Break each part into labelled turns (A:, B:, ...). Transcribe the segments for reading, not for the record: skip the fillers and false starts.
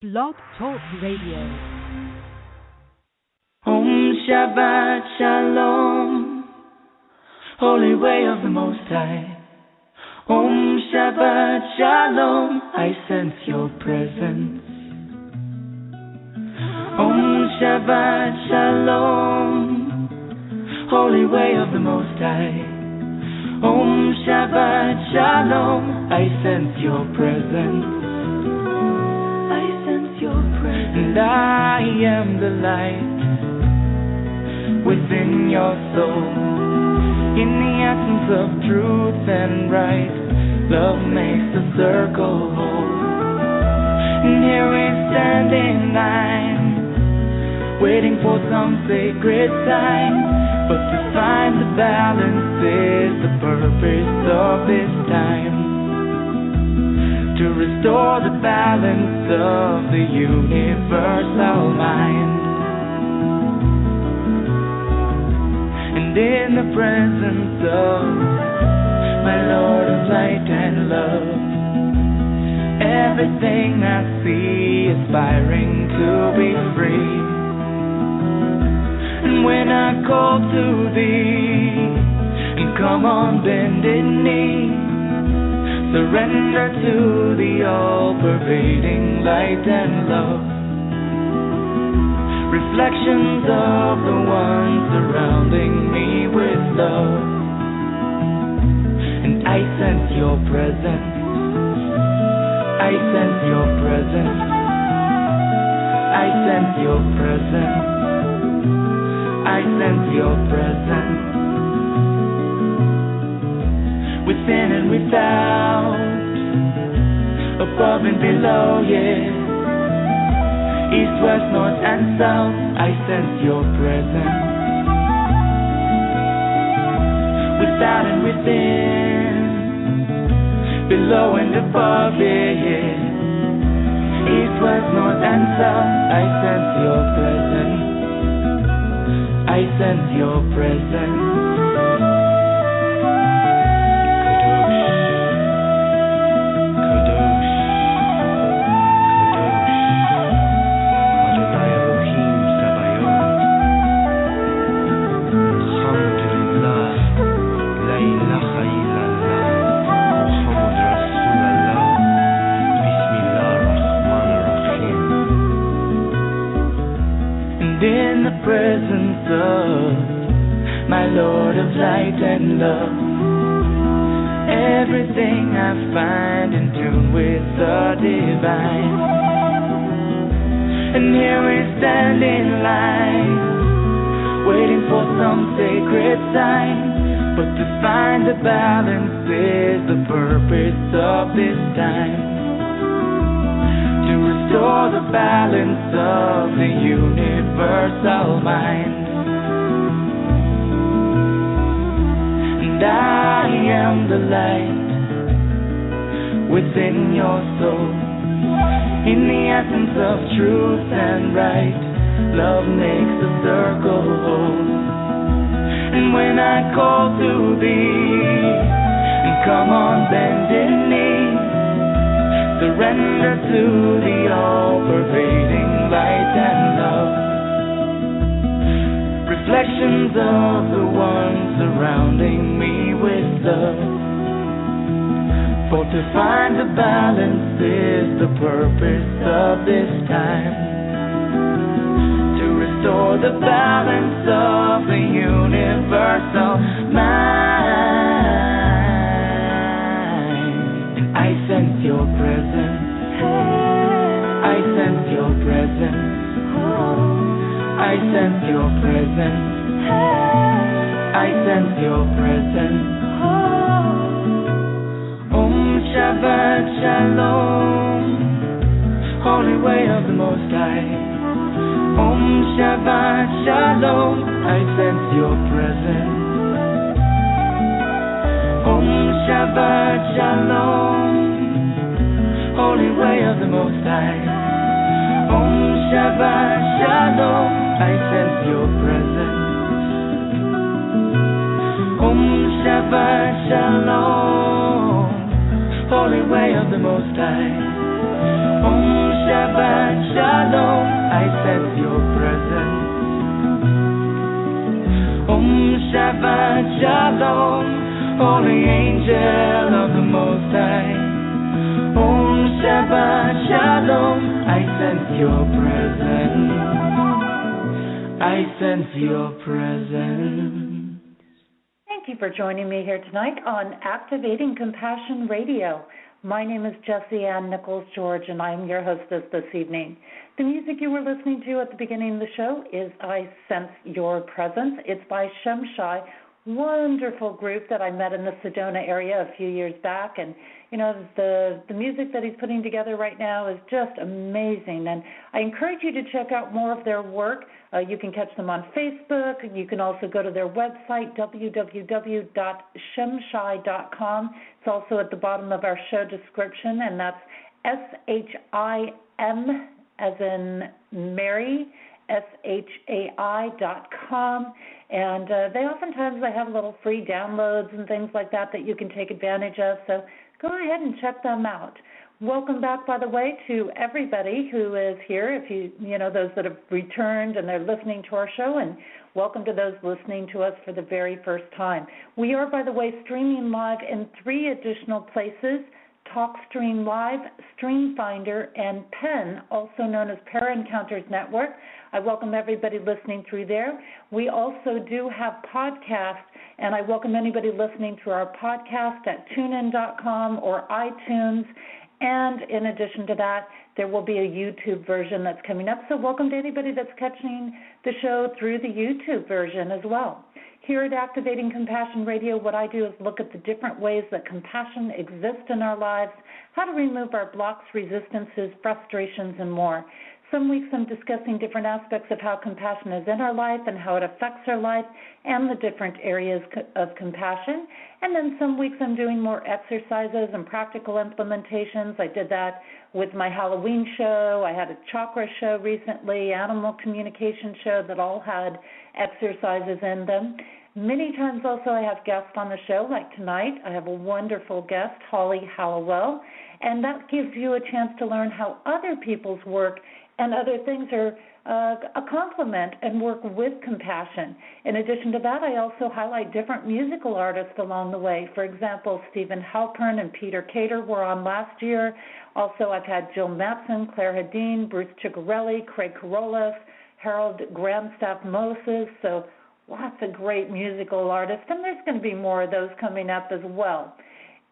A: Blog Talk Radio.
B: Om Shabbat Shalom, Holy Way of the Most High. Om Shabbat Shalom, I sense your presence. Om Shabbat Shalom, Holy Way of the Most High. Om Shabbat Shalom, I sense your presence. And I am the light within your soul. In the essence of truth and right, love makes the circle whole. And here we stand in line, waiting for some sacred sign. But to find the balance is the purpose of this time. To restore the balance of the universal mind. And in the presence of my Lord of light and love, everything I see aspiring to be free. And when I call to thee, and come on bended knee, surrender to the all-pervading light and love. Reflections of the one surrounding me with love. And I sense your presence. I sense your presence. I sense your presence. I sense your presence. Within and without, above and below, yeah. East, west, north and south, I sense your presence. Without and within, below and above, yeah. East, west, north and south, I sense your presence. I sense your presence. Presence of my Lord of light and love, everything I find in tune with the divine. And here we stand in line, waiting for some sacred sign. But to find the balance is the purpose of this time. To restore the balance of the universal mind. And I am the light within your soul. In the essence of truth and right, love makes the circle whole. And when I call to thee, and come on bended knee, surrender to the all-pervading light and love. Reflections of the one surrounding me with love. For to find the balance is the purpose of this time. To restore the balance of the universal mind. And I sense your presence. I sense your presence. I sense your presence. I sense your presence. Om Shabbat Shalom, Holy Way of the Most High. Om Shabbat Shalom, I sense your presence. Om Shabbat Shalom, Holy Way of the Most High. Om Shabbat Shalom, I sense your presence. Om Shabbat Shalom, Holy Way of the Most High. Om Shabbat Shalom, I sense your presence. Shabbat Shalom, holy angel of the Most High. Shabbat Shalom, I sense your presence. I sense your presence.
C: Thank you for joining me here tonight on Activating Compassion Radio. My name is Jessie Ann Nichols George, and I'm your hostess this evening. The music you were listening to at the beginning of the show is I Sense Your Presence. It's by Shemshai, wonderful group that I met in the Sedona area a few years back. And, you know, the music that he's putting together right now is just amazing. And I encourage you to check out more of their work. You can catch them on Facebook. You can also go to their website, www.shemshai.com. It's also at the bottom of our show description, and that's SHIM as in Mary, SHAI.com. And they oftentimes have little free downloads and things like that you can take advantage of. So go ahead and check them out. Welcome back, by the way, to everybody who is here. If you know, those that have returned and they're listening to our show, and welcome to those listening to us for the very first time. We are, by the way, streaming live in 3 additional places: TalkStream Live, StreamFinder, and PEN, also known as Para Encounters Network. I welcome everybody listening through there. We also do have podcasts, and I welcome anybody listening through our podcast at TuneIn.com or iTunes. And in addition to that, there will be a YouTube version that's coming up. So welcome to anybody that's catching the show through the YouTube version as well. Here at Activating Compassion Radio, what I do is look at the different ways that compassion exists in our lives, how to remove our blocks, resistances, frustrations, and more. Some weeks I'm discussing different aspects of how compassion is in our life and how it affects our life and the different areas of compassion. And then some weeks I'm doing more exercises and practical implementations. I did that with my Halloween show. I had a chakra show recently, animal communication show that all had exercises in them. Many times also I have guests on the show, like tonight. I have a wonderful guest, Hallowell, and that gives you a chance to learn how other people's work and other things are a complement and work with compassion. In addition to that, I also highlight different musical artists along the way. For example, Stephen Halpern and Peter Cater were on last year. Also, I've had Jill Matson, Claire Hadeen, Bruce Ciccarelli, Craig Carolus, Harold Grandstaff Moses. So lots of great musical artists, and there's going to be more of those coming up as well.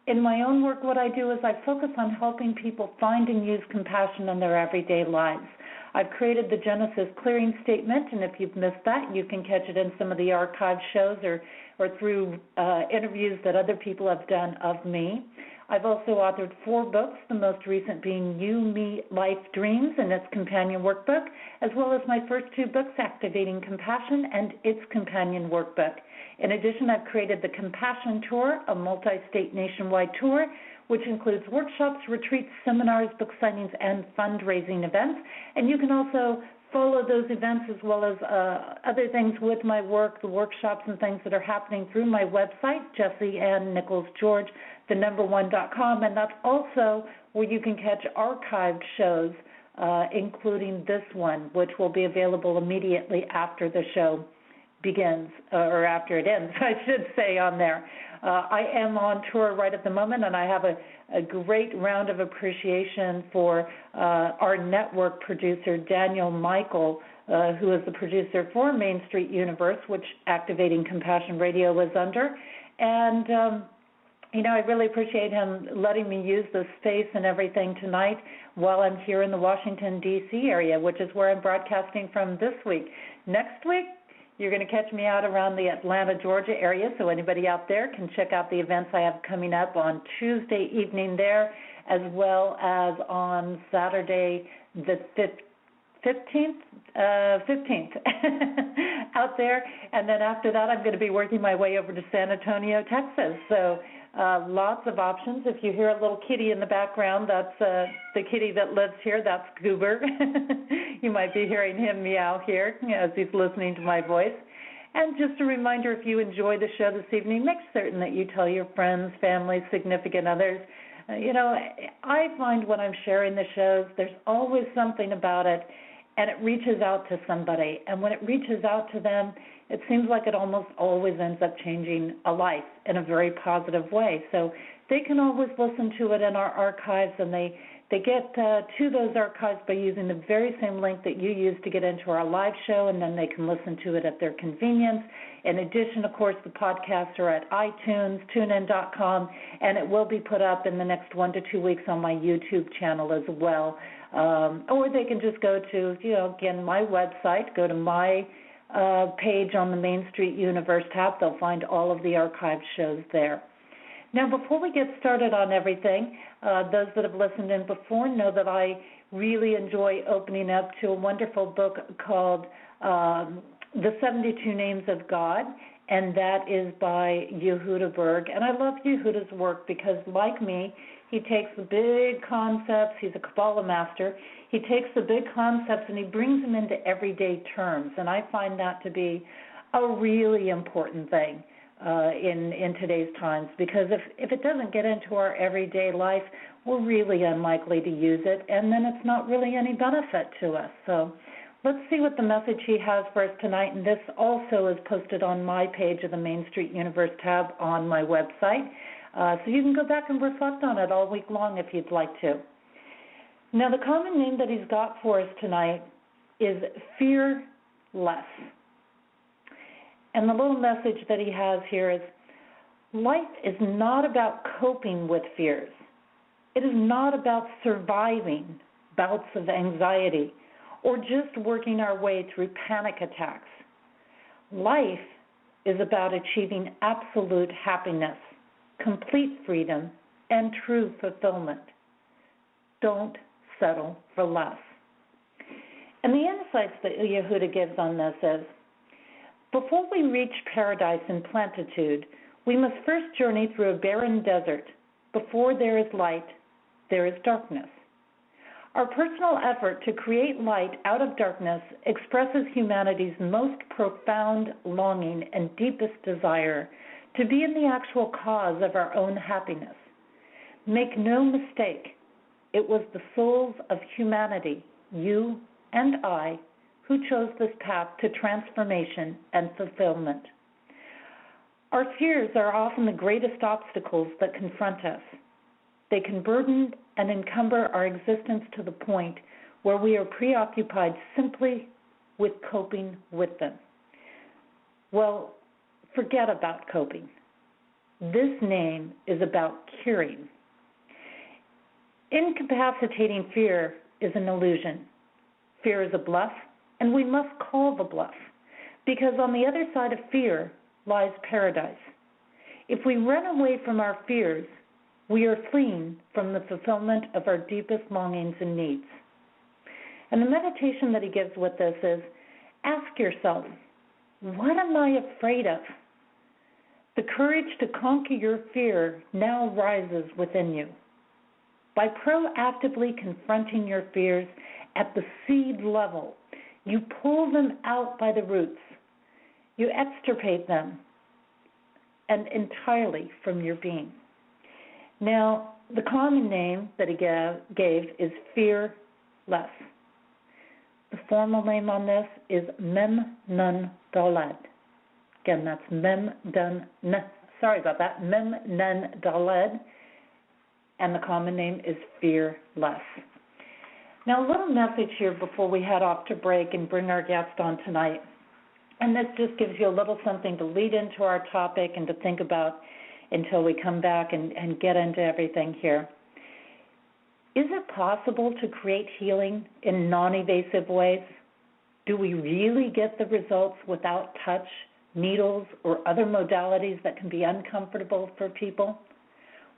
C: In my own work, what I do is I focus on helping people find and use compassion in their everyday lives. I've created the Genesis Clearing Statement, and if you've missed that, you can catch it in some of the archived shows or through interviews that other people have done of me. I've also authored 4 books, the most recent being You, Me, Life, Dreams, and its companion workbook, as well as my first 2 books, Activating Compassion and its companion workbook. In addition, I've created the Compassion Tour, a multi-state nationwide tour, which includes workshops, retreats, seminars, book signings, and fundraising events. And you can also follow those events as well as other things with my work, the workshops and things that are happening through my website, Jessie Ann Nichols George, #1.com, and that's also where you can catch archived shows, including this one, which will be available immediately after the show begins, or after it ends, I should say, on there. I am on tour right at the moment, and I have a great round of appreciation for our network producer, Daniel Michael, who is the producer for Main Street Universe, which Activating Compassion Radio is under. And I really appreciate him letting me use the space and everything tonight while I'm here in the Washington, D.C. area, which is where I'm broadcasting from this week. Next week, you're going to catch me out around the Atlanta, Georgia area, so anybody out there can check out the events I have coming up on Tuesday evening there, as well as on Saturday the 15th out there. And then after that, I'm going to be working my way over to San Antonio, Texas. So lots of options. If you hear a little kitty in the background, that's the kitty that lives here. That's Goober. You might be hearing him meow here as he's listening to my voice. And just a reminder, if you enjoy the show this evening, make certain that you tell your friends, family, significant others I find when I'm sharing the shows, there's always something about it, and it reaches out to somebody. And when it reaches out to them, it seems like it almost always ends up changing a life in a very positive way. So they can always listen to it in our archives, and they get to those archives by using the very same link that you use to get into our live show, and then they can listen to it at their convenience. In addition, of course, the podcasts are at iTunes, tunein.com, and it will be put up in the next 1 to 2 weeks on my YouTube channel as well. Or they can just go to, again, my website, go to my page on the Main Street Universe tab. They'll find all of the archived shows there. Now, before we get started on everything, those that have listened in before know that I really enjoy opening up to a wonderful book called The 72 Names of God, and that is by Yehuda Berg. And I love Yehuda's work because, like me, he takes the big concepts. He's a Kabbalah master. He takes the big concepts and he brings them into everyday terms, and I find that to be a really important thing in today's times, because if it doesn't get into our everyday life, we're really unlikely to use it, and then it's not really any benefit to us. So let's see what the message he has for us tonight, and this also is posted on my page of the Main Street Universe tab on my website, so you can go back and reflect on it all week long if you'd like to. Now, the common name that he's got for us tonight is fearless. And the little message that he has here is, life is not about coping with fears. It is not about surviving bouts of anxiety or just working our way through panic attacks. Life is about achieving absolute happiness, complete freedom, and true fulfillment. Don't settle for less. And the insights that Yehuda gives on this is, before we reach paradise and plentitude, we must first journey through a barren desert. Before there is light, there is darkness. Our personal effort to create light out of darkness expresses humanity's most profound longing and deepest desire to be in the actual cause of our own happiness. Make no mistake, it was the souls of humanity, you and I, who chose this path to transformation and fulfillment. Our fears are often the greatest obstacles that confront us. They can burden and encumber our existence to the point where we are preoccupied simply with coping with them. Well, forget about coping. This name is about curing. Incapacitating fear is an illusion. Fear is a bluff, and we must call the bluff, because on the other side of fear lies paradise. If we run away from our fears, we are fleeing from the fulfillment of our deepest longings and needs. And the meditation that he gives with this is, ask yourself, what am I afraid of? The courage to conquer your fear now rises within you. By proactively confronting your fears at the seed level, you pull them out by the roots. You extirpate them and entirely from your being. Now, the common name that he gave is fearless. The formal name on this is Mem Nun Daled. Again, that's Mem Nun Daled, and the common name is fearless. Now, a little message here before we head off to break and bring our guest on tonight. And this just gives you a little something to lead into our topic and to think about until we come back and get into everything here. Is it possible to create healing in non-invasive ways? Do we really get the results without touch, needles, or other modalities that can be uncomfortable for people?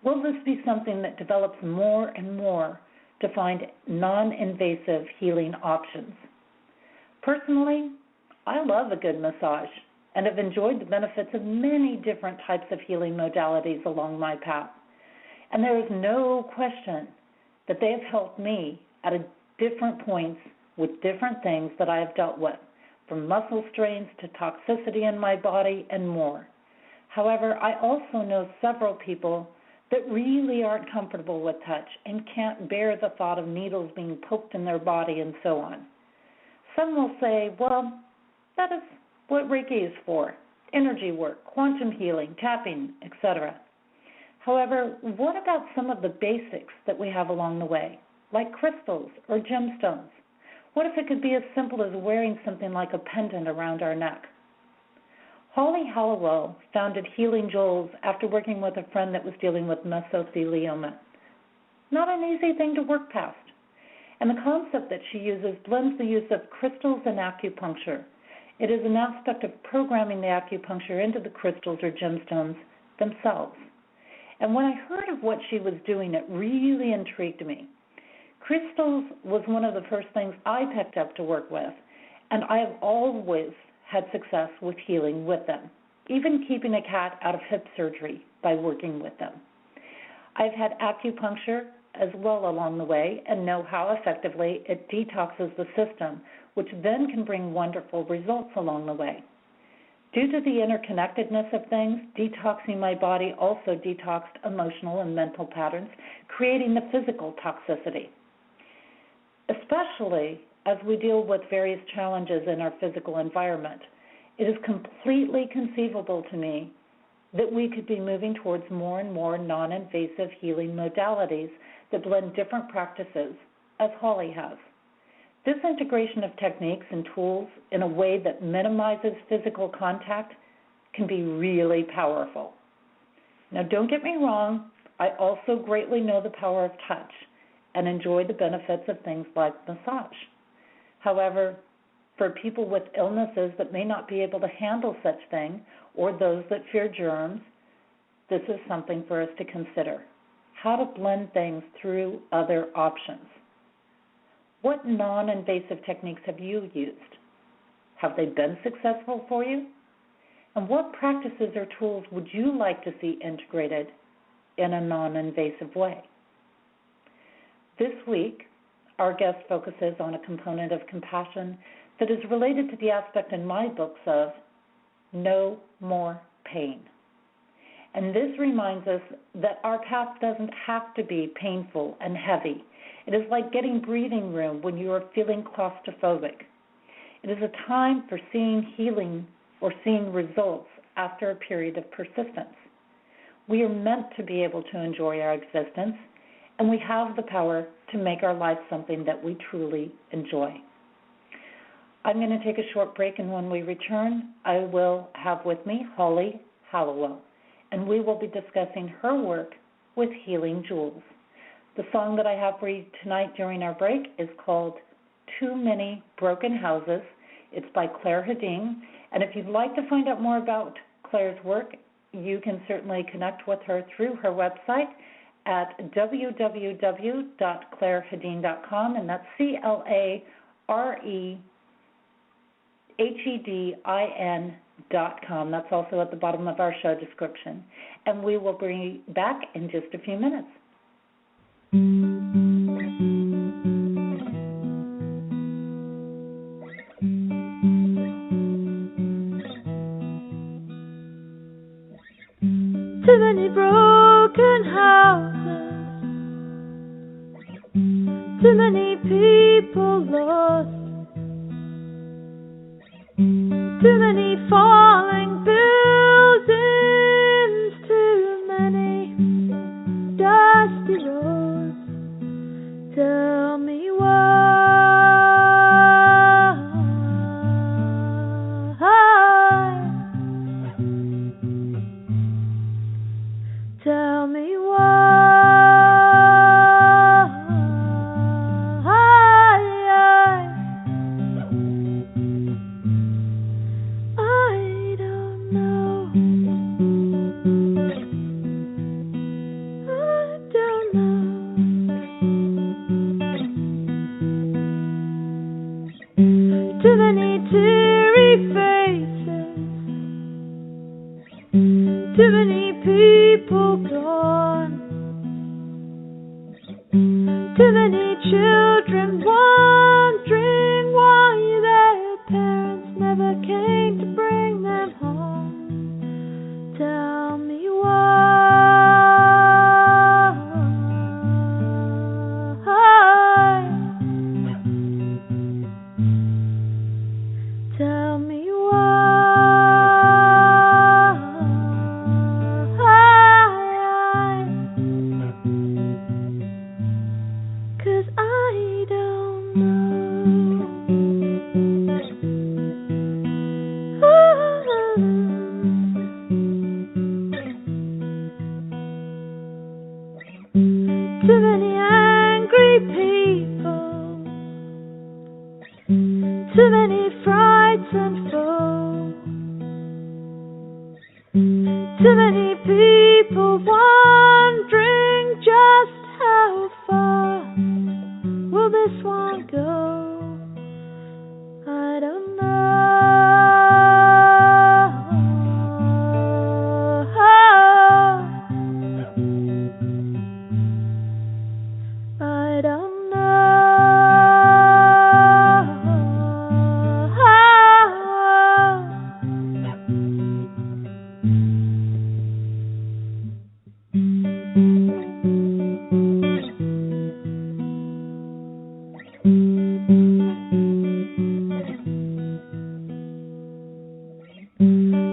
C: Will this be something that develops more and more to find non-invasive healing options? Personally, I love a good massage and have enjoyed the benefits of many different types of healing modalities along my path. And there is no question that they have helped me at different points with different things that I have dealt with, from muscle strains to toxicity in my body and more. However, I also know several people that really aren't comfortable with touch and can't bear the thought of needles being poked in their body and so on. Some will say, well, that is what Reiki is for: energy work, quantum healing, tapping, etc. However, what about some of the basics that we have along the way, like crystals or gemstones? What if it could be as simple as wearing something like a pendant around our neck? Hallowell founded Healing Jewels after working with a friend that was dealing with mesothelioma. Not an easy thing to work past. And the concept that she uses blends the use of crystals and acupuncture. It is an aspect of programming the acupuncture into the crystals or gemstones themselves. And when I heard of what she was doing, it really intrigued me. Crystals was one of the first things I picked up to work with, and I have always had success with healing with them, even keeping a cat out of hip surgery by working with them. I've had acupuncture as well along the way and know how effectively it detoxes the system, which then can bring wonderful results along the way. Due to the interconnectedness of things, detoxing my body also detoxed emotional and mental patterns, creating the physical toxicity. Especially as we deal with various challenges in our physical environment, it is completely conceivable to me that we could be moving towards more and more non-invasive healing modalities that blend different practices, as Holly has. This integration of techniques and tools in a way that minimizes physical contact can be really powerful. Now, don't get me wrong, I also greatly know the power of touch and enjoy the benefits of things like massage. However, for people with illnesses that may not be able to handle such thing, or those that fear germs, this is something for us to consider: how to blend things through other options. What non-invasive techniques have you used? Have they been successful for you? And what practices or tools would you like to see integrated in a non-invasive way? This week, our guest focuses on a component of compassion that is related to the aspect in my books of no more pain. And this reminds us that our path doesn't have to be painful and heavy. It is like getting breathing room when you are feeling claustrophobic. It is a time for seeing healing or seeing results after a period of persistence. We are meant to be able to enjoy our existence, and we have the power to make our life something that we truly enjoy. I'm going to take a short break, and when we return, I will have with me Holly Hallowell, and we will be discussing her work with Healing Jewels. The song that I have for you tonight during our break is called Too Many Broken Houses. It's by Claire Hedin, and if you'd like to find out more about Claire's work, you can certainly connect with her through her website at www.clairehedin.com, and that's CLAREHEDIN.com. That's also at the bottom of our show description. And we will bring you back in just a few minutes.
D: Too many broken houses, too many people lost, too many falling buildings, too many dusty roads. Tell me why. Tell me why. too many frights and foes, too many people wondering just how far will this one go? I don't know. I don't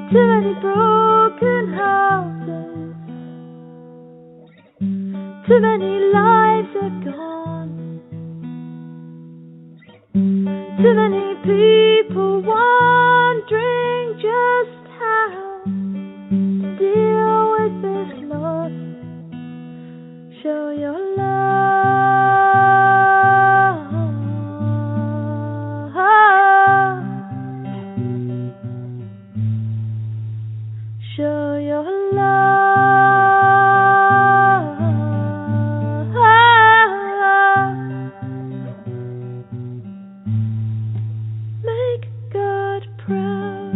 D: too many broken houses, too many lives are gone, too many people wondering just how to deal with this loss. Show your love, show your love, make God proud,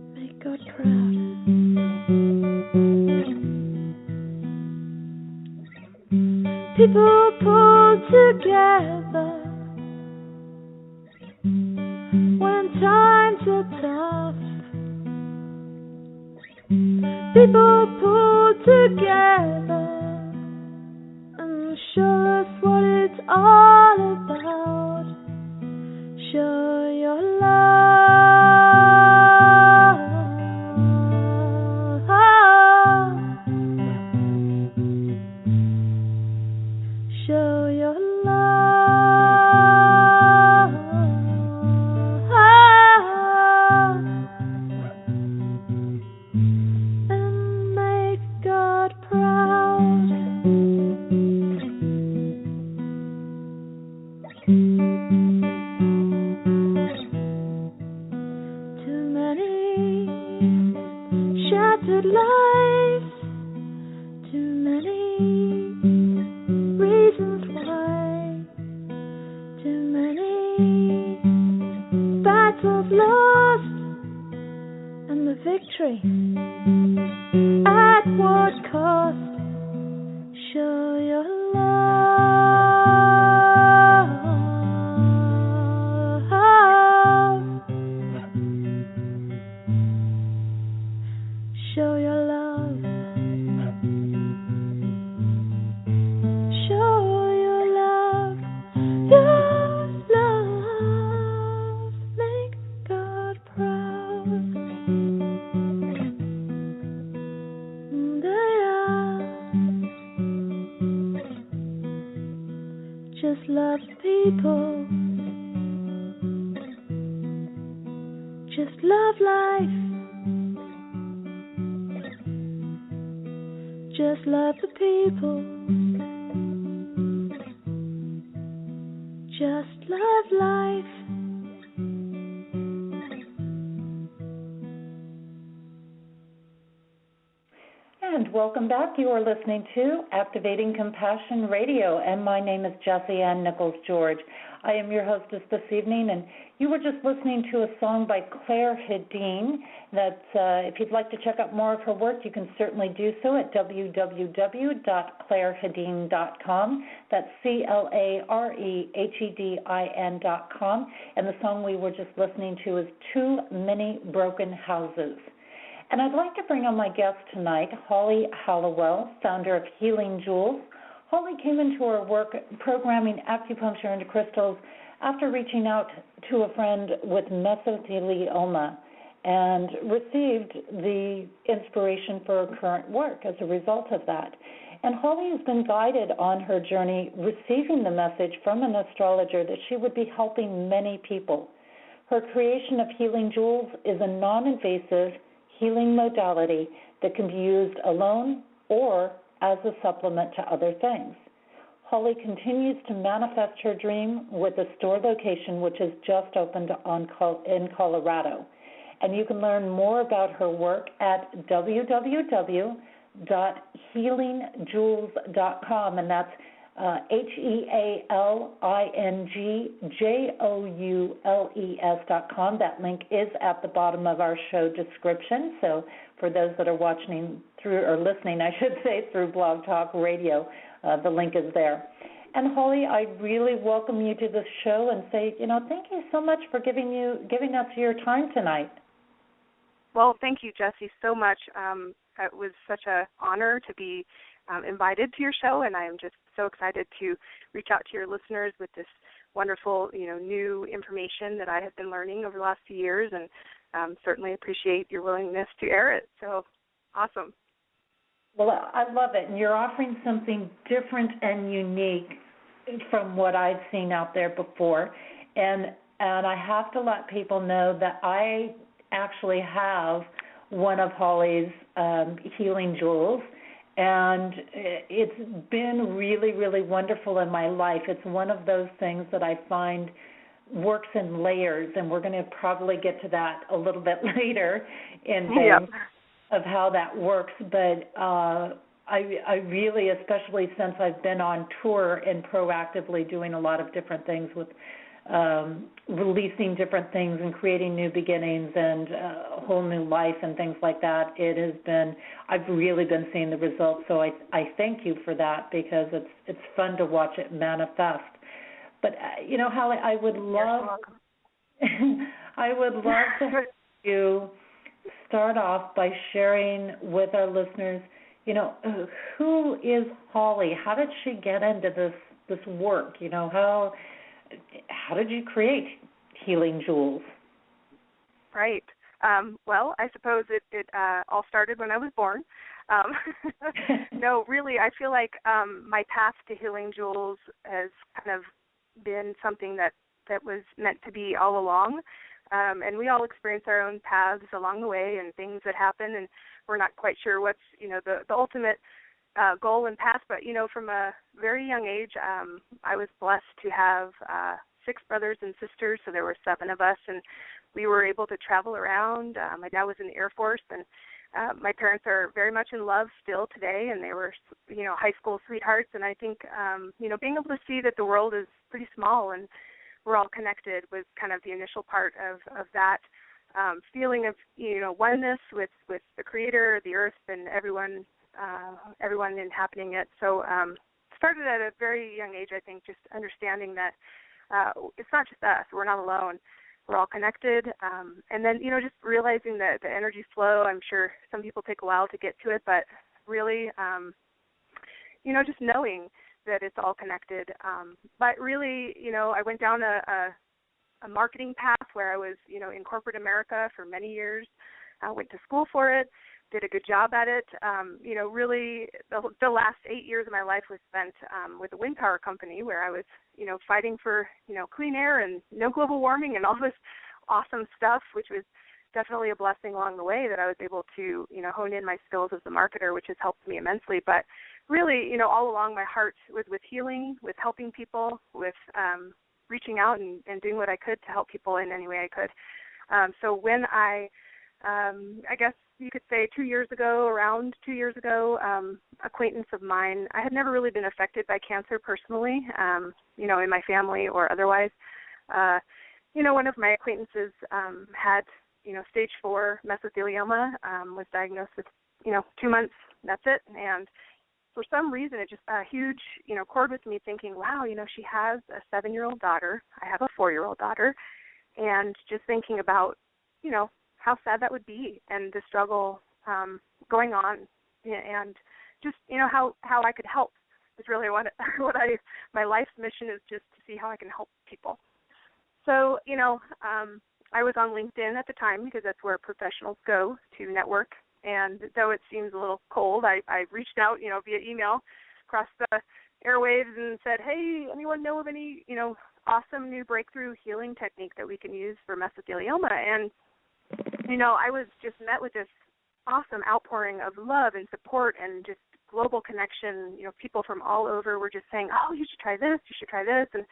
D: make God proud. People pull together when times are tough. People pull together and show us what it's all about. Show your love, show your love, and make God proud. Too many shattered lives, too many reasons why, too many battles lost, and the victory at what cost? Show your love, show your love, show your love, make God proud. Just love people, just love life, just love the people, just love life.
C: And welcome back. You are listening to Activating Compassion Radio, and my name is Jessie Ann Nichols George. I am your hostess this evening, and you were just listening to a song by Claire Hedin. That if you'd like to check out more of her work, you can certainly do so at www.clairehedin.com. That's CLAREHEDIN.com. And the song we were just listening to is Too Many Broken Houses. And I'd like to bring on my guest tonight, Holly Hallowell, founder of Healing Jewels. Holly came into her work programming acupuncture into crystals after reaching out to a friend with mesothelioma and received the inspiration for her current work as a result of that. And Holly has been guided on her journey receiving the message from an astrologer that she would be helping many people. Her creation of Healing Jewels is a non-invasive healing modality that can be used alone or as a supplement to other things. Holly continues to manifest her dream with a store location which has just opened in Colorado. And you can learn more about her work at www.healingjoules.com, and that's HealingJoules.com. That link is at the bottom of our show description. So for those that are watching through, or listening, I should say, through Blog Talk Radio, the link is there. And Holly, I really welcome you to the show and say, thank you so much for giving us your time tonight.
E: Well, thank you, Jessie, so much. It was such an honor to be invited to your show, and I am just so excited to reach out to your listeners with this wonderful, new information that I have been learning over the last few years, and certainly appreciate your willingness to air it. So awesome.
C: Well, I love it, and you're offering something different and unique from what I've seen out there before, and I have to let people know that I actually have one of Holly's healing jewels, and it's been really, really wonderful in my life. It's one of those things that I find works in layers, and we're going to probably get to that a little bit later in terms of how that works. But I really, especially since I've been on tour and proactively doing a lot of different things with releasing different things and creating new beginnings and a whole new life and things like that, I've really been seeing the results. So I thank you for that, because it's fun to watch it manifest. But Holly, I would love to have you start off by sharing with our listeners, who is Holly? How did she get into this work? How did you create Healing Joules?
E: Right. Well, I suppose it all started when I was born. No, really, I feel like my path to Healing Joules has kind of been something that was meant to be all along. And we all experience our own paths along the way and things that happen, and we're not quite sure what's, the ultimate goal and path. But, from a very young age, I was blessed to have 6 brothers and sisters, so there were 7 of us, and we were able to travel around. My dad was in the Air Force, and my parents are very much in love still today, and they were, high school sweethearts. And I think, being able to see that the world is pretty small and we're all connected was kind of the initial part of that feeling of, oneness with the Creator, the earth, and everyone inhabiting it. So started at a very young age, I think, just understanding that it's not just us. We're not alone. We're all connected. And then, just realizing that the energy flow, I'm sure some people take a while to get to it, but really, just knowing that it's all connected. But really, I went down a marketing path where I was, in corporate America for many years. I went to school for it, did a good job at it. Really the last 8 years of my life was spent with a wind power company where I was, fighting for, clean air and no global warming and all this awesome stuff, which was definitely a blessing along the way that I was able to, hone in my skills as a marketer, which has helped me immensely. But really, all along my heart was with healing, with helping people, with reaching out and doing what I could to help people in any way I could. So when I guess you could say 2 years ago, acquaintance of mine, I had never really been affected by cancer personally, in my family or otherwise. One of my acquaintances had, stage 4 mesothelioma, was diagnosed with, 2 months, that's it. And for some reason, it just a huge, chord with me thinking, wow, she has a 7-year-old daughter. I have a 4-year-old daughter. And just thinking about, how sad that would be and the struggle going on, and just, how I could help is really my life's mission is just to see how I can help people. So, I was on LinkedIn at the time because that's where professionals go to network. And though it seems a little cold, I reached out, via email across the airwaves and said, hey, anyone know of any, awesome new breakthrough healing technique that we can use for mesothelioma? And, I was just met with this awesome outpouring of love and support and just global connection. People from all over were just saying, oh, you should try this, you should try this. And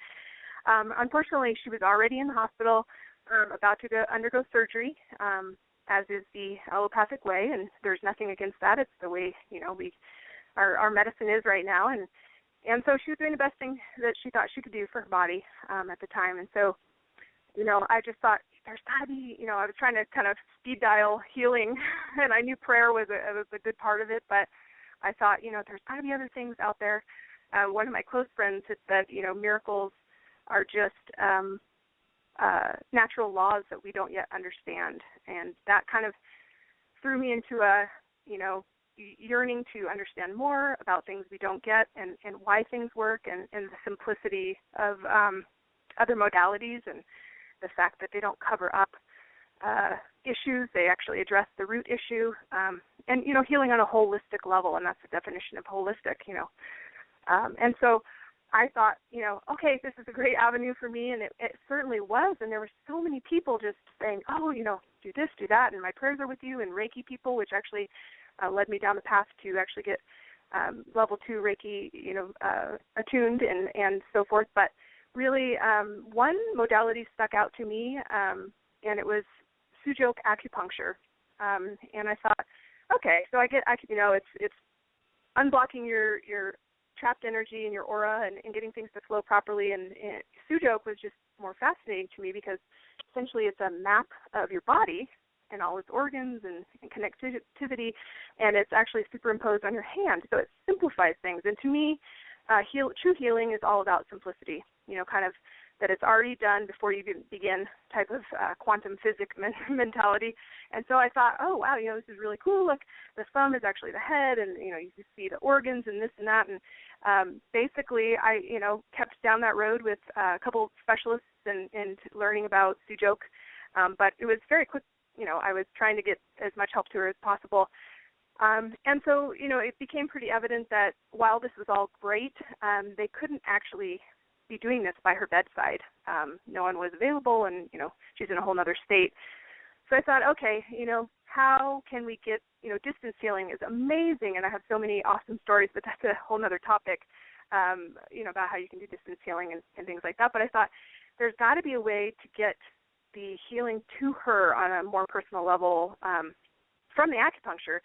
E: unfortunately, she was already in the hospital, about to undergo surgery, as is the allopathic way, and there's nothing against that. It's the way, our medicine is right now. And so she was doing the best thing that she thought she could do for her body at the time. And so, I just thought, there's got to be, I was trying to kind of speed dial healing, and I knew prayer was a good part of it, but I thought, there's got to be other things out there. One of my close friends had said, miracles are just natural laws that we don't yet understand, and that kind of threw me into a, yearning to understand more about things we don't get and why things work and the simplicity of other modalities and the fact that they don't cover up issues. They actually address the root issue, and, healing on a holistic level, and that's the definition of holistic, And so I thought, okay, this is a great avenue for me, and it certainly was, and there were so many people just saying, oh, do this, do that, and my prayers are with you, and Reiki people, which actually led me down the path to actually get level 2 Reiki, attuned and so forth. But really, one modality stuck out to me, and it was Sujoke acupuncture. And I thought, okay, so it's unblocking your trapped energy in your aura and getting things to flow properly. And Sujoke was just more fascinating to me because essentially it's a map of your body and all its organs and connectivity, and it's actually superimposed on your hand. So it simplifies things. And to me, true healing is all about simplicity, kind of that it's already done before you begin type of quantum physics mentality. And so I thought, oh, wow, this is really cool. Look, the thumb is actually the head, and, you can see the organs and this and that. And basically, I, kept down that road with a couple specialists and learning about Sujoke. But it was very quick. I was trying to get as much help to her as possible. And so, it became pretty evident that while this was all great, they couldn't actually be doing this by her bedside. No one was available, and, she's in a whole other state. So I thought, okay, how can we get, distance healing is amazing, and I have so many awesome stories, but that's a whole other topic, about how you can do distance healing and things like that. But I thought there's got to be a way to get the healing to her on a more personal level from the acupuncture.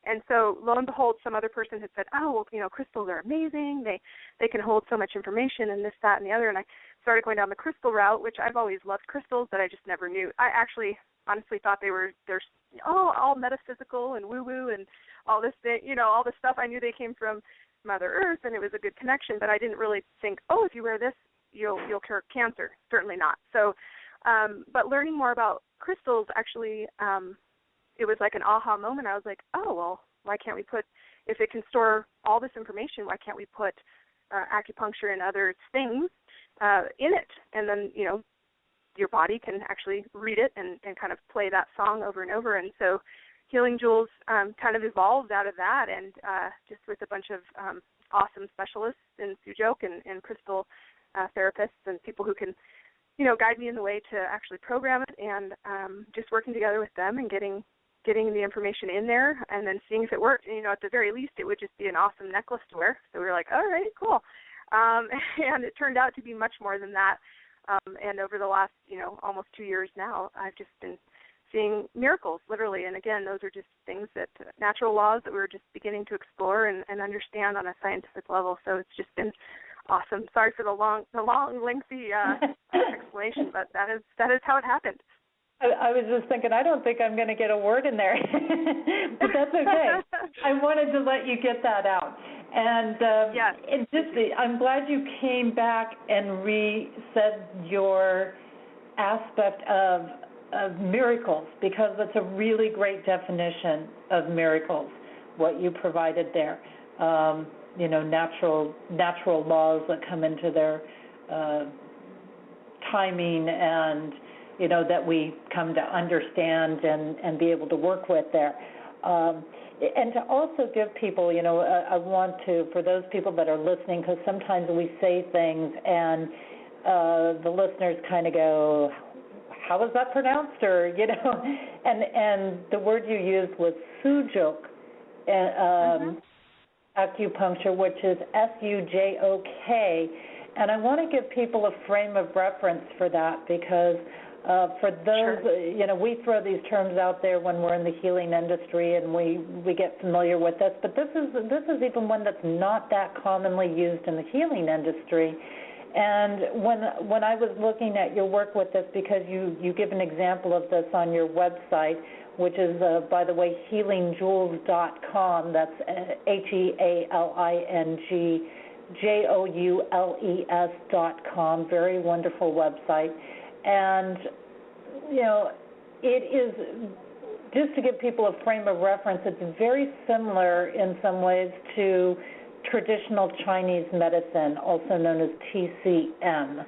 E: And so, lo and behold, some other person had said, oh, well, crystals are amazing. They can hold so much information and this, that, and the other. And I started going down the crystal route, which I've always loved crystals, but I just never knew. I actually honestly thought they're all metaphysical and woo-woo and all this, all this stuff. I knew they came from Mother Earth, and it was a good connection, but I didn't really think, oh, if you wear this, you'll cure cancer. Certainly not. So, but learning more about crystals actually, it was like an aha moment. I was like, oh, well, why can't we if it can store all this information, why can't we put acupuncture and other things in it? And then, your body can actually read it and kind of play that song over and over. And so Healing Jewels kind of evolved out of that, and just with a bunch of awesome specialists in Sujoke and crystal therapists and people who can, guide me in the way to actually program it, and just working together with them and getting the information in there and then seeing if it worked. And, at the very least, it would just be an awesome necklace to wear. So we were like, all right, cool. And it turned out to be much more than that. And over the last, almost 2 years now, I've just been seeing miracles, literally. And again, those are just things that natural laws that we're just beginning to explore and understand on a scientific level. So it's just been awesome. Sorry for the long, lengthy explanation, but that is how it happened.
C: I was just thinking, I don't think I'm going to get a word in there, but that's okay. I wanted to let you get that out. And yes. I'm glad you came back and said your aspect of miracles, because that's a really great definition of miracles, what you provided there. Natural laws that come into their timing and, that we come to understand and be able to work with there. And to also give people, I want to, for those people that are listening, because sometimes we say things and the listeners kind of go, how is that pronounced? Or, and the word you used was Sujoke. acupuncture, which is SUJOK. And I want to give people a frame of reference for that because for those, we throw these terms out there when we're in the healing industry and we get familiar with this, but this is even one that's not that commonly used in the healing industry. And when I was looking at your work with this, because you give an example of this on your website, which is, by the way, healingjoules.com. That's HealingJoules.com. Very wonderful website. And, it is, just to give people a frame of reference, it's very similar in some ways to traditional Chinese medicine, also known as TCM,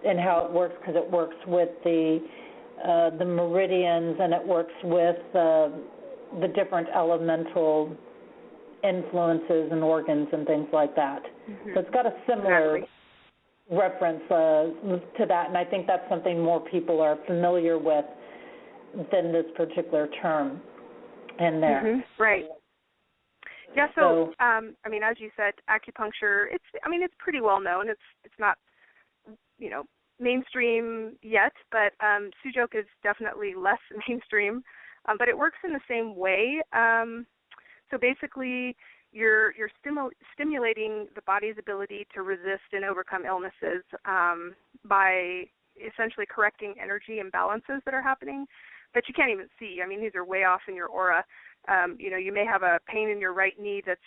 C: and how it works, because it works with the meridians and it works with the different elemental influences and organs and things like that. Mm-hmm. So it's got a similar reference to that, and I think that's something more people are familiar with than this particular term in there.
E: Mm-hmm. Right. Yeah, so as you said, acupuncture, it's pretty well known. It's not, mainstream yet, but Sujok is definitely less mainstream, but it works in the same way. So basically, you're stimulating the body's ability to resist and overcome illnesses by essentially correcting energy imbalances that are happening that you can't even see. These are way off in your aura. You may have a pain in your right knee that's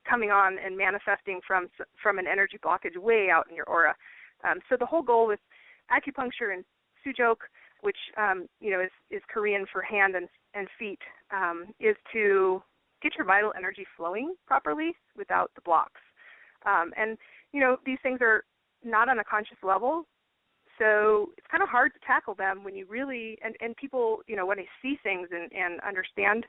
E: coming on and manifesting from an energy blockage way out in your aura. So the whole goal with acupuncture and Sujok, which is Korean for hand and feet, is to get your vital energy flowing properly without the blocks. And these things are not on a conscious level, so it's kind of hard to tackle them when you really and people when they see things and understand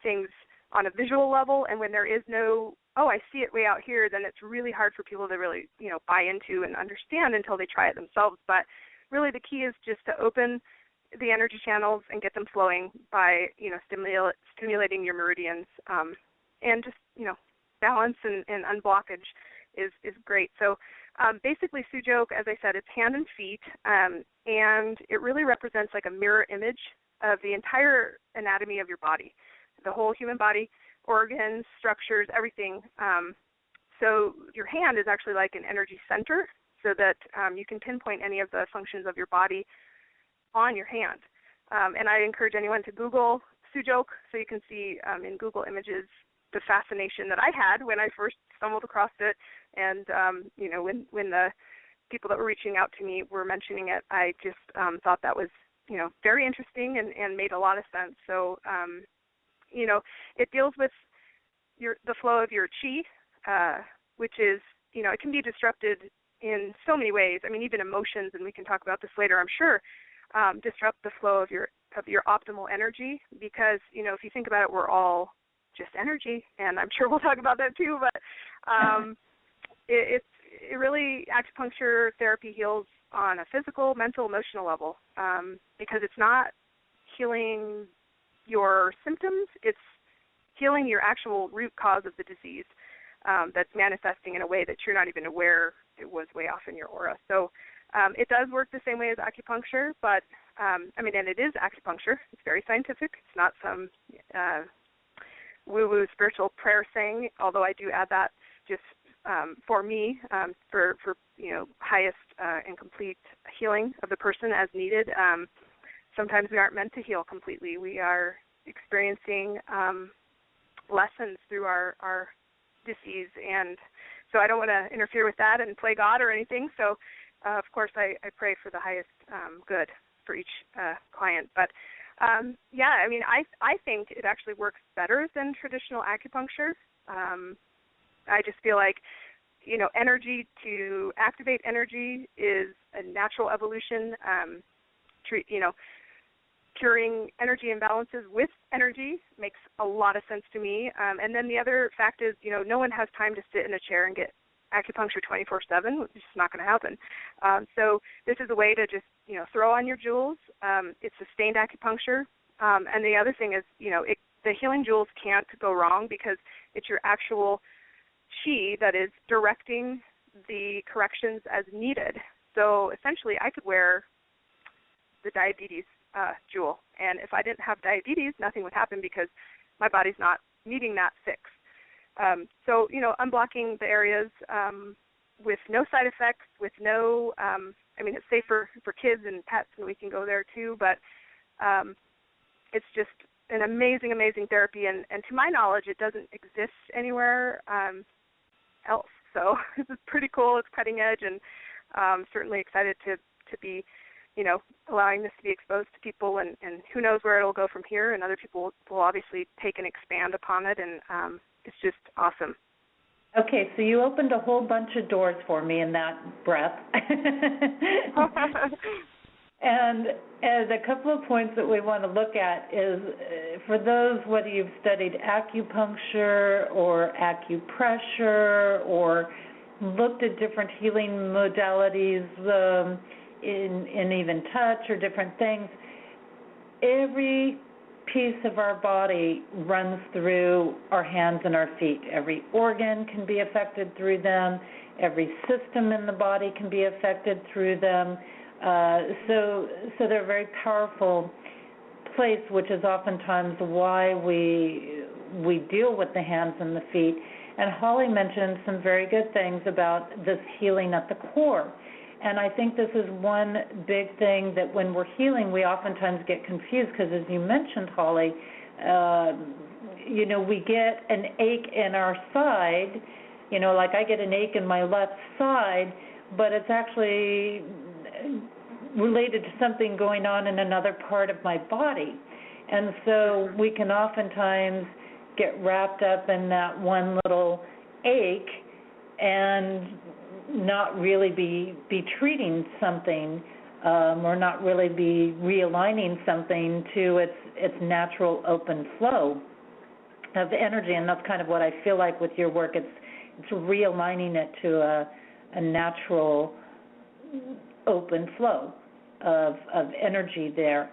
E: things on a visual level, and when there is no, I see it way out here, then it's really hard for people to really, buy into and understand until they try it themselves. But really the key is just to open the energy channels and get them flowing by, stimulating your meridians, and just, balance and unblockage is great. So basically Sujok, as I said, it's hand and feet, and it really represents like a mirror image of the entire anatomy of your body. The whole human body, organs, structures, everything. So your hand is actually like an energy center, so that you can pinpoint any of the functions of your body on your hand. And I encourage anyone to Google Sujok so you can see in Google Images the fascination that I had when I first stumbled across it. And, when the people that were reaching out to me were mentioning it, I just thought that was, very interesting and made a lot of sense. So, it deals with the flow of your chi, which is, it can be disrupted in so many ways. Even emotions, and we can talk about this later, I'm sure, disrupt the flow of your optimal energy, because, if you think about it, we're all just energy, and I'm sure we'll talk about that too, but it really, acupuncture therapy heals on a physical, mental, emotional level, because it's not healing your symptoms, it's healing your actual root cause of the disease that's manifesting in a way that you're not even aware it was way off in your aura. So it does work the same way as acupuncture, but, and it is acupuncture. It's very scientific. It's not some woo-woo spiritual prayer saying, although I do add that just for me, for highest and complete healing of the person as needed. Sometimes we aren't meant to heal completely. We are experiencing lessons through our disease, and so I don't want to interfere with that and play God or anything. So, of course, I pray for the highest good for each client. But, I think it actually works better than traditional acupuncture. I just feel like, energy, to activate energy is a natural evolution. Curing energy imbalances with energy makes a lot of sense to me. And then the other fact is, no one has time to sit in a chair and get acupuncture 24/7. It's just not going to happen. So this is a way to just, throw on your jewels. It's sustained acupuncture. And the other thing is, the healing jewels can't go wrong because it's your actual chi that is directing the corrections as needed. So essentially, I could wear the diabetes jewel, and if I didn't have diabetes, nothing would happen because my body's not needing that fix. So, unblocking the areas with no side effects, with no, it's safe for kids and pets, and we can go there too, but it's just an amazing, amazing therapy, and to my knowledge, it doesn't exist anywhere else. So this is pretty cool. It's cutting edge, and certainly excited to be, allowing this to be exposed to people, and who knows where it'll go from here, and other people will obviously take and expand upon it, and it's just awesome.
C: Okay, so you opened a whole bunch of doors for me in that breath. And a couple of points that we want to look at is, for those, whether you've studied acupuncture or acupressure or looked at different healing modalities in even touch or different things, every piece of our body runs through our hands and our feet. Every organ can be affected through them. Every system in the body can be affected through them. So they're a very powerful place, which is oftentimes why we deal with the hands and the feet. And Holly mentioned some very good things about this healing at the core. And I think this is one big thing that when we're healing, we oftentimes get confused because, as you mentioned, Holly, we get an ache in our side, like I get an ache in my left side, but it's actually related to something going on in another part of my body. And so we can oftentimes get wrapped up in that one little ache and not really be treating something or not really be realigning something to its natural open flow of energy. And that's kind of what I feel like with your work. It's realigning it to a natural open flow of energy there.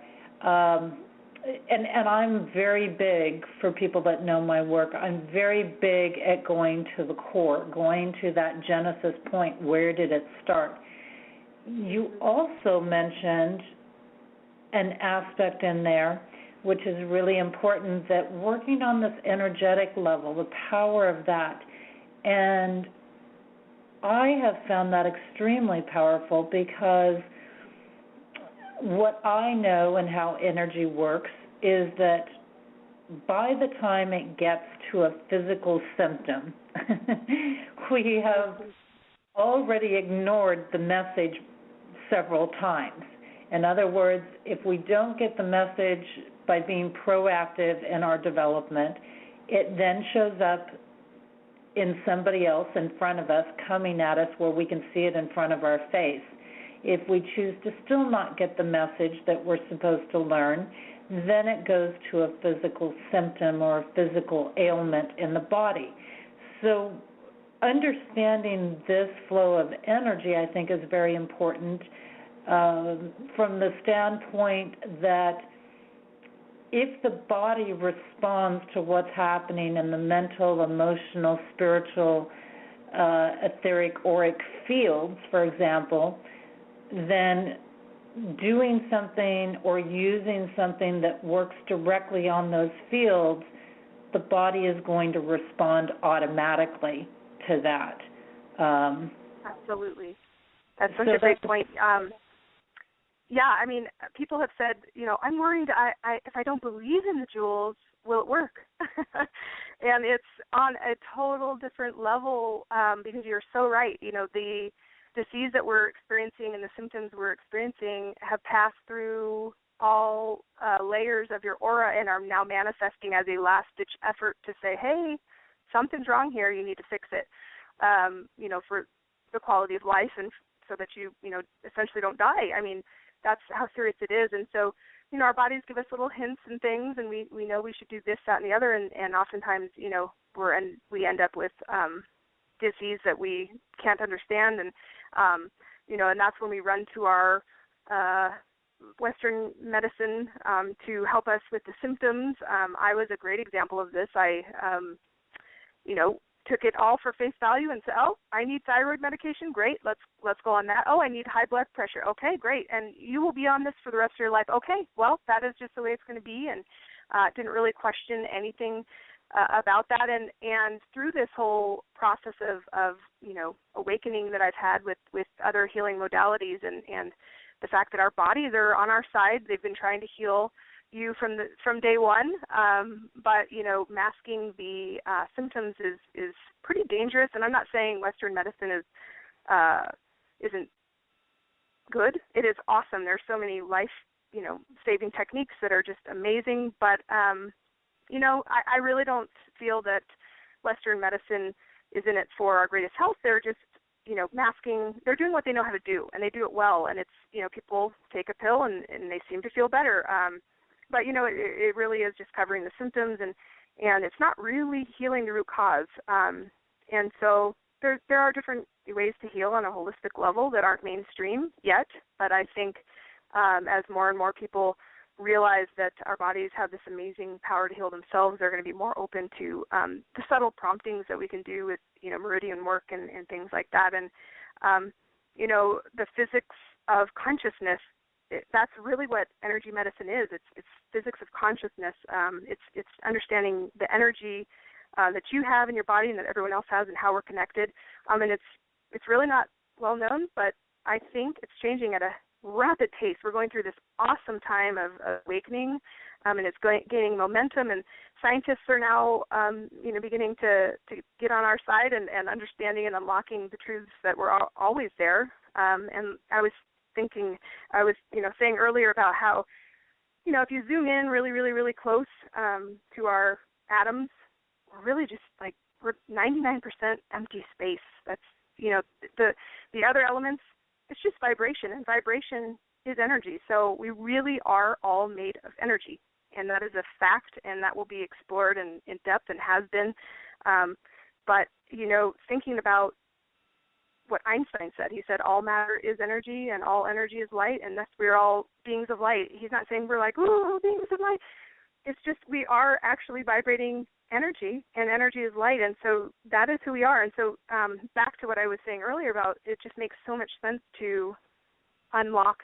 C: And I'm very big, for people that know my work, I'm very big at going to the core, going to that genesis point. Where did it start? You also mentioned an aspect in there which is really important, that working on this energetic level, the power of that. And I have found that extremely powerful because what I know and how energy works is that by the time it gets to a physical symptom, we have already ignored the message several times. In other words, if we don't get the message by being proactive in our development, it then shows up in somebody else in front of us, coming at us where we can see it in front of our face. If we choose to still not get the message that we're supposed to learn, then it goes to a physical symptom or a physical ailment in the body. So understanding this flow of energy, I think, is very important from the standpoint that if the body responds to what's happening in the mental, emotional, spiritual, etheric, auric fields, for example, then doing something or using something that works directly on those fields, the body is going to respond automatically to that.
E: Absolutely. That's such a great point. Yeah, I mean, people have said, I'm worried if I don't believe in the jewels, will it work? And it's on a total different level because you're so right. The disease that we're experiencing and the symptoms we're experiencing have passed through all layers of your aura and are now manifesting as a last-ditch effort to say, hey, something's wrong here, you need to fix it, for the quality of life and so that you essentially don't die. I mean, that's how serious it is. And so, our bodies give us little hints and things, and we know we should do this, that, and the other, and oftentimes, we end up with disease that we can't understand, and and that's when we run to our Western medicine to help us with the symptoms. I was a great example of this. I, took it all for face value and said, oh, I need thyroid medication. Great, let's go on that. Oh, I need high blood pressure. Okay, great. And you will be on this for the rest of your life. Okay, well, that is just the way it's going to be, and didn't really question anything about that. And through this whole process of awakening that I've had with other healing modalities and the fact that our bodies are on our side, they've been trying to heal you from day one, but masking the symptoms is pretty dangerous. And I'm not saying Western medicine isn't good. It is awesome. There's so many life saving techniques that are just amazing. But I really don't feel that Western medicine is in it for our greatest health. They're just masking. They're doing what they know how to do, and they do it well. And it's people take a pill and they seem to feel better. But, it really is just covering the symptoms, and it's not really healing the root cause. And so there are different ways to heal on a holistic level that aren't mainstream yet. But I think as more and more people realize that our bodies have this amazing power to heal themselves, they're going to be more open to the subtle promptings that we can do with, meridian work and things like that. And, the physics of consciousness, that's really what energy medicine is. It's physics of consciousness. It's understanding the energy that you have in your body and that everyone else has, and how we're connected. And it's really not well known, but I think it's changing at a rapid pace. We're going through this awesome time of awakening, and it's gaining momentum. And scientists are now, beginning to get on our side and understanding and unlocking the truths that were always there. And I was saying earlier about how, if you zoom in really, really, really close to our atoms, we're really just we're 99% empty space. That's, the other elements, it's just vibration, and vibration is energy. So we really are all made of energy, and that is a fact, and that will be explored in depth and has been. But, thinking about what Einstein said. He said all matter is energy and all energy is light, and thus we're all beings of light. He's not saying we're ooh, beings of light. It's just we are actually vibrating energy, and energy is light, and so that is who we are. And so back to what I was saying earlier about it just makes so much sense to unlock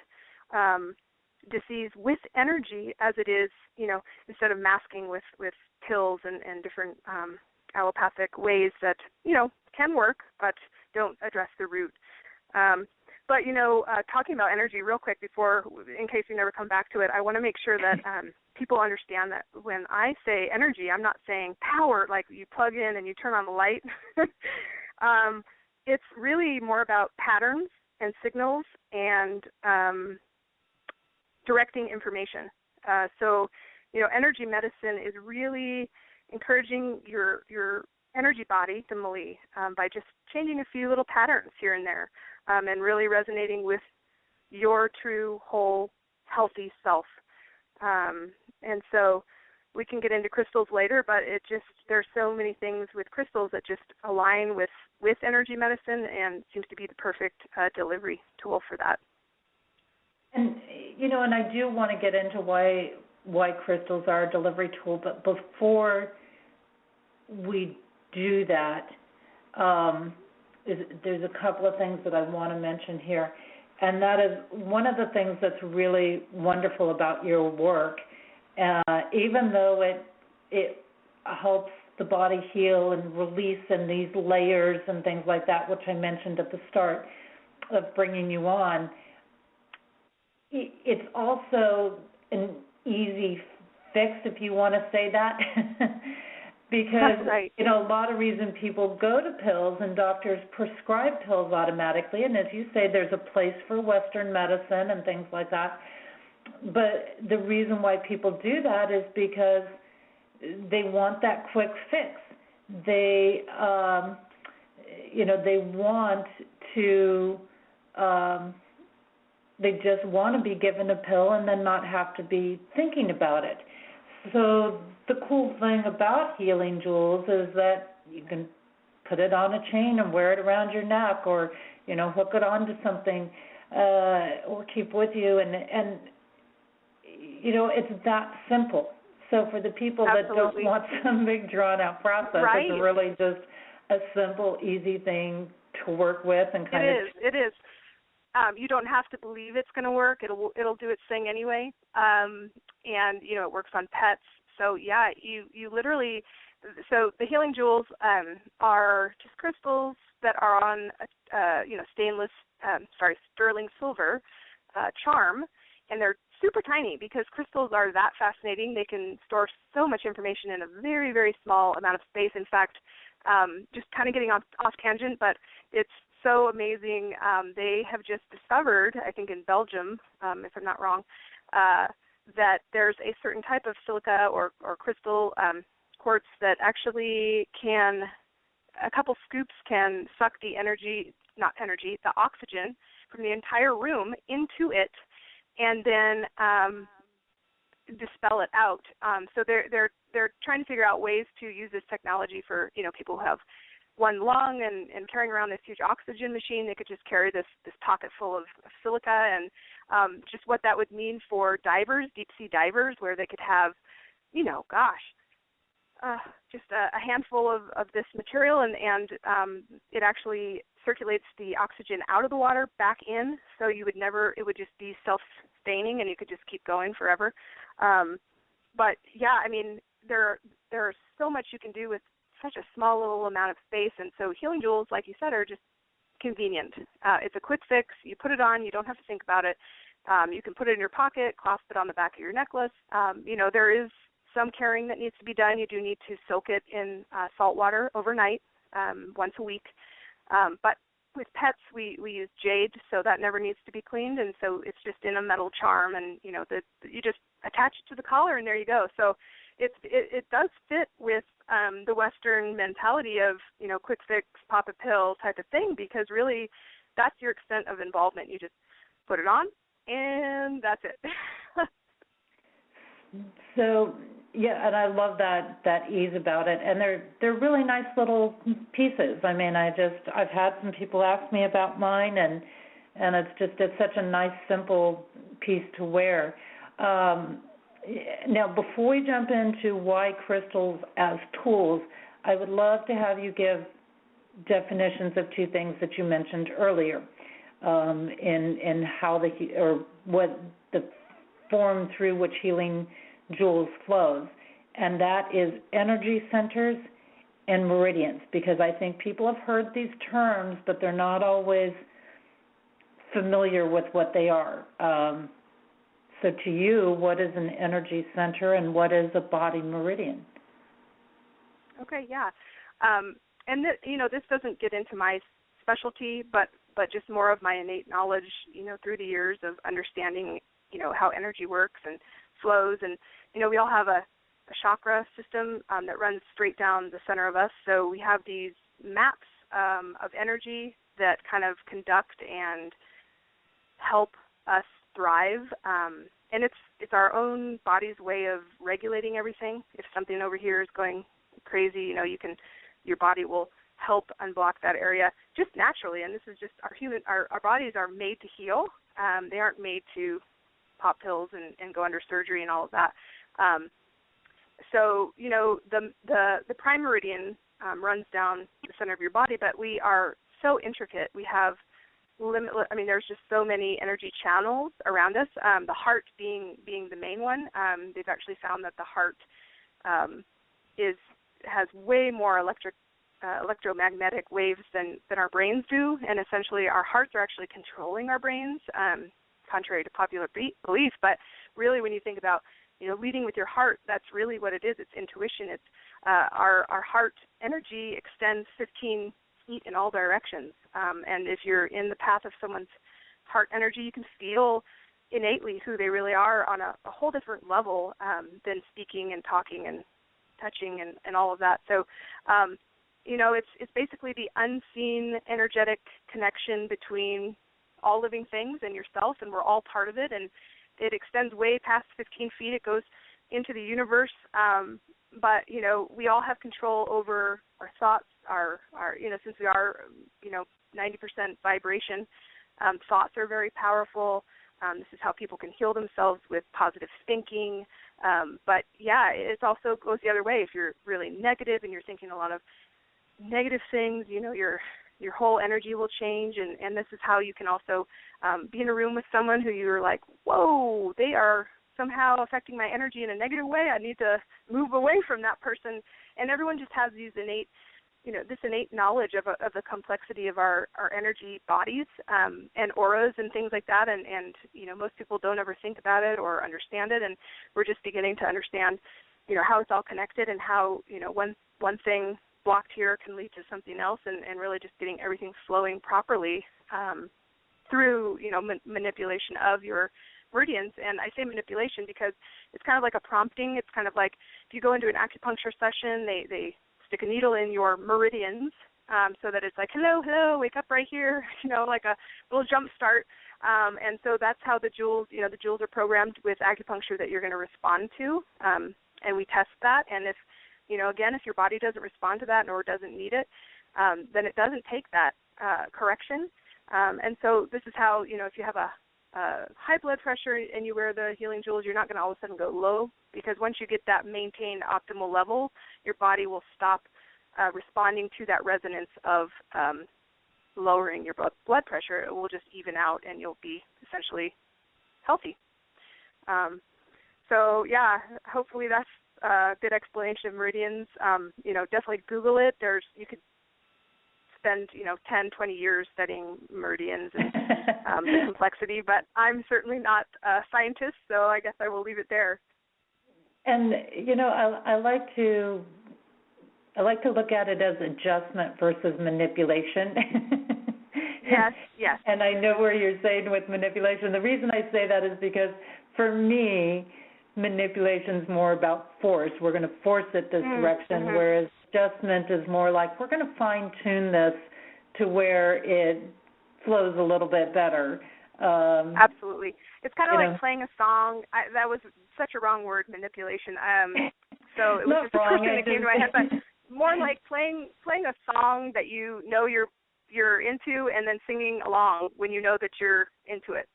E: disease with energy as it is, instead of masking with pills and different allopathic ways that, can work, but don't address the root. But, talking about energy real quick before, in case we never come back to it, I want to make sure that people understand that when I say energy, I'm not saying power, like you plug in and you turn on the light. It's really more about patterns and signals and directing information. So, energy medicine is really encouraging your energy body, the Mali, by just changing a few little patterns here and there, and really resonating with your true, whole, healthy self. And so we can get into crystals later, but there's so many things with crystals that just align with energy medicine and seems to be the perfect delivery tool for that.
C: And, and I do want to get into why crystals are a delivery tool, but before we do that, there's a couple of things that I want to mention here, and that is one of the things that's really wonderful about your work, even though it helps the body heal and release in these layers and things like that, which I mentioned at the start of bringing you on, it's also an easy fix, if you want to say that. Because,
E: right.
C: a lot of reason people go to pills and doctors prescribe pills automatically. And as you say, there's a place for Western medicine and things like that. But the reason why people do that is because they want that quick fix. They, they want to, they just want to be given a pill and then not have to be thinking about it. So the cool thing about Healing Jewels is that you can put it on a chain and wear it around your neck, or hook it onto something, or keep with you. And it's that simple. So for the people that don't want some big drawn-out process, it's really just a simple, easy thing to work with and kind of.
E: It is. You don't have to believe it's going to work. It'll do its thing anyway. And it works on pets. So yeah, you literally. So the healing jewels are just crystals that are on sterling silver charm, and they're super tiny because crystals are that fascinating. They can store so much information in a very, very small amount of space. In fact, just kind of getting off tangent, but it's so amazing. They have just discovered, I think in Belgium, if I'm not wrong, that there's a certain type of silica or crystal quartz that actually a couple scoops can suck the oxygen from the entire room into it, and then dispel it out. So they're trying to figure out ways to use this technology for people who have one lung and carrying around this huge oxygen machine. They could just carry this pocket full of silica, and just what that would mean for divers, deep sea divers, where they could have, just a handful of this material, and it actually circulates the oxygen out of the water back in, so it would just be self-sustaining, and you could just keep going forever. But yeah, I mean, there's so much you can do with such a small little amount of space, and so healing jewels, like you said, are just convenient. It's a quick fix. You put it on. You don't have to think about it. You can put it in your pocket, clasp it on the back of your necklace. There is some carrying that needs to be done. You do need to soak it in salt water overnight, once a week. But with pets, we use jade, so that never needs to be cleaned, and so it's just in a metal charm, and you just attach it to the collar, and there you go. So it does fit with the Western mentality of quick fix, pop a pill type of thing, because really that's your extent of involvement. You just put it on, and that's it.
C: So yeah, and I love that ease about it, and they're really nice little pieces. I mean, I've had some people ask me about mine, and it's such a nice simple piece to wear. Now, before we jump into why crystals as tools, I would love to have you give definitions of two things that you mentioned earlier, in how what the form through which healing jewels flows, and that is energy centers and meridians, because I think people have heard these terms, but they're not always familiar with what they are. So to you, what is an energy center and what is a body meridian?
E: Okay, yeah. And this doesn't get into my specialty, but just more of my innate knowledge, through the years of understanding, how energy works and flows. And, we all have a chakra system that runs straight down the center of us. So we have these maps of energy that kind of conduct and help us thrive. And it's our own body's way of regulating everything. If something over here is going crazy, your body will help unblock that area just naturally. And this is just our bodies are made to heal. They aren't made to pop pills and go under surgery and all of that. So the prime meridian runs down the center of your body, but we are so intricate. We have limitless. I mean, there's just so many energy channels around us. The heart being the main one. They've actually found that the heart has way more electromagnetic waves than our brains do, and essentially our hearts are actually controlling our brains, contrary to popular belief. But really, when you think about leading with your heart, that's really what it is. It's intuition. It's our heart energy extends 15 feet in all directions, and if you're in the path of someone's heart energy, you can feel innately who they really are on a whole different level than speaking and talking and touching and all of that. So it's basically the unseen energetic connection between all living things and yourself, and we're all part of it, and it extends way past 15 feet. It goes into the universe, but we all have control over our thoughts, our since we are 90% vibration, thoughts are very powerful. This is how people can heal themselves with positive thinking. But yeah, it also goes the other way. If you're really negative and you're thinking a lot of negative things, your whole energy will change. And this is how you can also be in a room with someone who you're like, whoa, they are somehow affecting my energy in a negative way. I need to move away from that person. And everyone just has these innate, this innate knowledge of the complexity of our energy bodies and auras and things like that. And most people don't ever think about it or understand it. And we're just beginning to understand, how it's all connected and how, one thing blocked here can lead to something else, and really just getting everything flowing properly through, manipulation of your meridians. And I say manipulation because it's kind of like a prompting. It's kind of like if you go into an acupuncture session, they stick a needle in your meridians so that it's like, hello, wake up right here, like a little jump start. And so that's how the jewels, the jewels are programmed with acupuncture that you're going to respond to. And we test that. And if, again, if your body doesn't respond to that or doesn't need it, then it doesn't take that correction. And so this is how, if you have a high blood pressure and you wear the healing jewels, you're not going to all of a sudden go low, because once you get that maintained optimal level, your body will stop responding to that resonance of lowering your blood pressure. It will just even out and you'll be essentially healthy. So, yeah, hopefully that's a good explanation of meridians. Definitely Google it. You could spend, 10, 20 years studying meridians and the complexity, but I'm certainly not a scientist, so I guess I will leave it there.
C: And, I like to look at it as adjustment versus manipulation.
E: Yes.
C: And I know where you're saying with manipulation. The reason I say that is because for me, manipulation's more about force. We're going to force it this direction, whereas adjustment is more like we're going to fine-tune this to where it flows a little bit better.
E: Absolutely. It's kind of like playing a song. That was such a wrong word, manipulation. So it was just a person that came to my head, but more like playing a song that you're into and then singing along when you know that you're into it.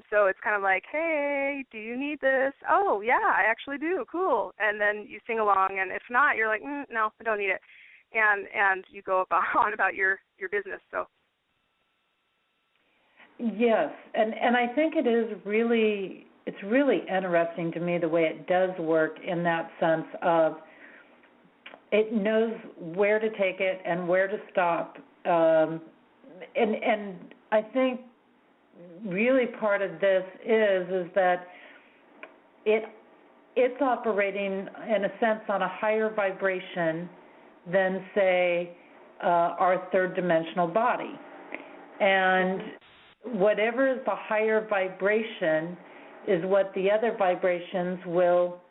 E: So it's kind of like, hey, do you need this? Oh, yeah, I actually do. Cool. And then you sing along, and if not, you're like, no, I don't need it. And you go on about your business. So.
C: Yes, and I think it's really interesting to me the way it does work in that sense of it knows where to take it and where to stop. And I think really part of this is that it's operating in a sense on a higher vibration than, say, our third dimensional body. And whatever is the higher vibration is what the other vibrations will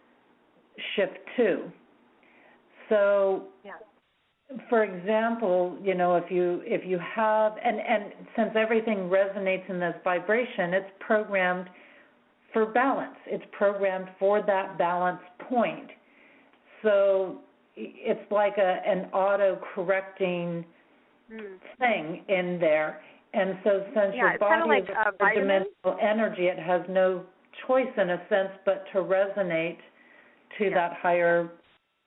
C: shift to. So, for example, if you have, and since everything resonates in this vibration, it's programmed for balance. It's programmed for that balance point. So it's like an auto-correcting thing in there. And so since your body is a dimensional energy, it has no choice in a sense but to resonate to that higher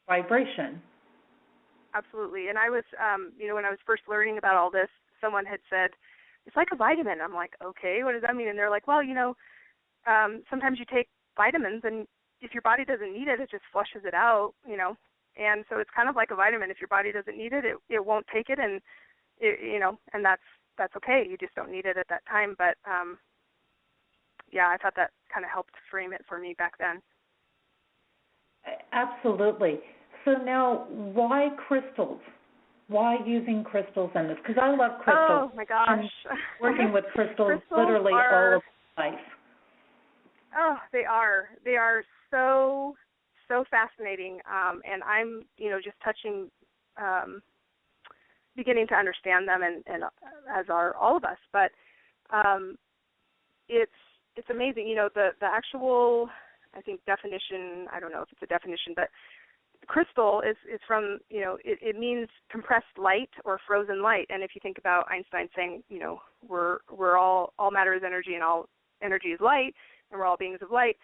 C: vibration.
E: Absolutely. And I was, when I was first learning about all this, someone had said, it's like a vitamin. I'm like, okay, what does that mean? And they're like, well, sometimes you take vitamins and if your body doesn't need it, it just flushes it out, And so it's kind of like a vitamin. If your body doesn't need it, it won't take it, and, and that's okay. You just don't need it at that time. But, I thought that kind of helped frame it for me back then.
C: Absolutely. So now, why crystals? Why using crystals in this? Because I love crystals.
E: Oh, my gosh.
C: I'm working with crystals literally all of my life.
E: Oh, they are. They are so fascinating. And I'm, just touching, beginning to understand them, and as are all of us. But it's amazing. The actual, I think, definition, I don't know if it's a definition, but crystal is from, it means compressed light or frozen light. And if you think about Einstein saying, we're all matter is energy and all energy is light, and we're all beings of light.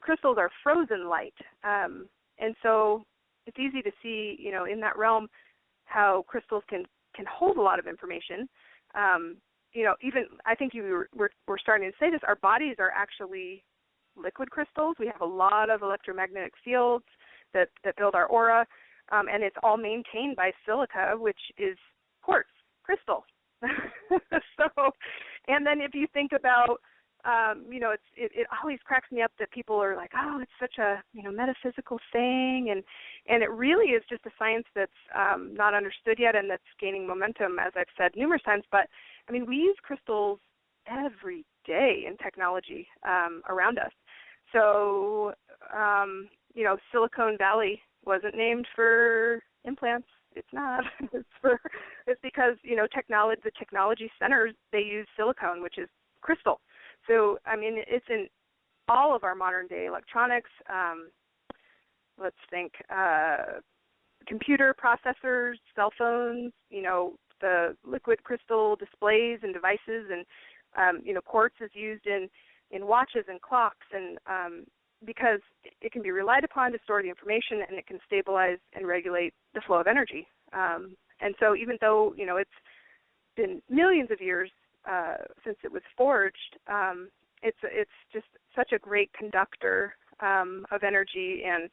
E: Crystals are frozen light, and so it's easy to see, in that realm, how crystals can hold a lot of information. Even I think we're starting to say this. Our bodies are actually liquid crystals. We have a lot of electromagnetic fields that build our aura, and it's all maintained by silica, which is quartz crystal. So, and then if you think about, it always cracks me up that people are like, oh, it's such a metaphysical thing, and it really is just a science that's not understood yet, and that's gaining momentum, as I've said numerous times. But I mean, we use crystals every day in technology around us. So, Silicon Valley wasn't named for implants. It's not. It's because the technology centers, they use silicone, which is crystal. So I mean, it's in all of our modern day electronics. Let's think, computer processors, cell phones. The liquid crystal displays and devices, and quartz is used in watches and clocks, and because it can be relied upon to store the information, and it can stabilize and regulate the flow of energy. And so even though, it's been millions of years since it was forged, it's just such a great conductor of energy, and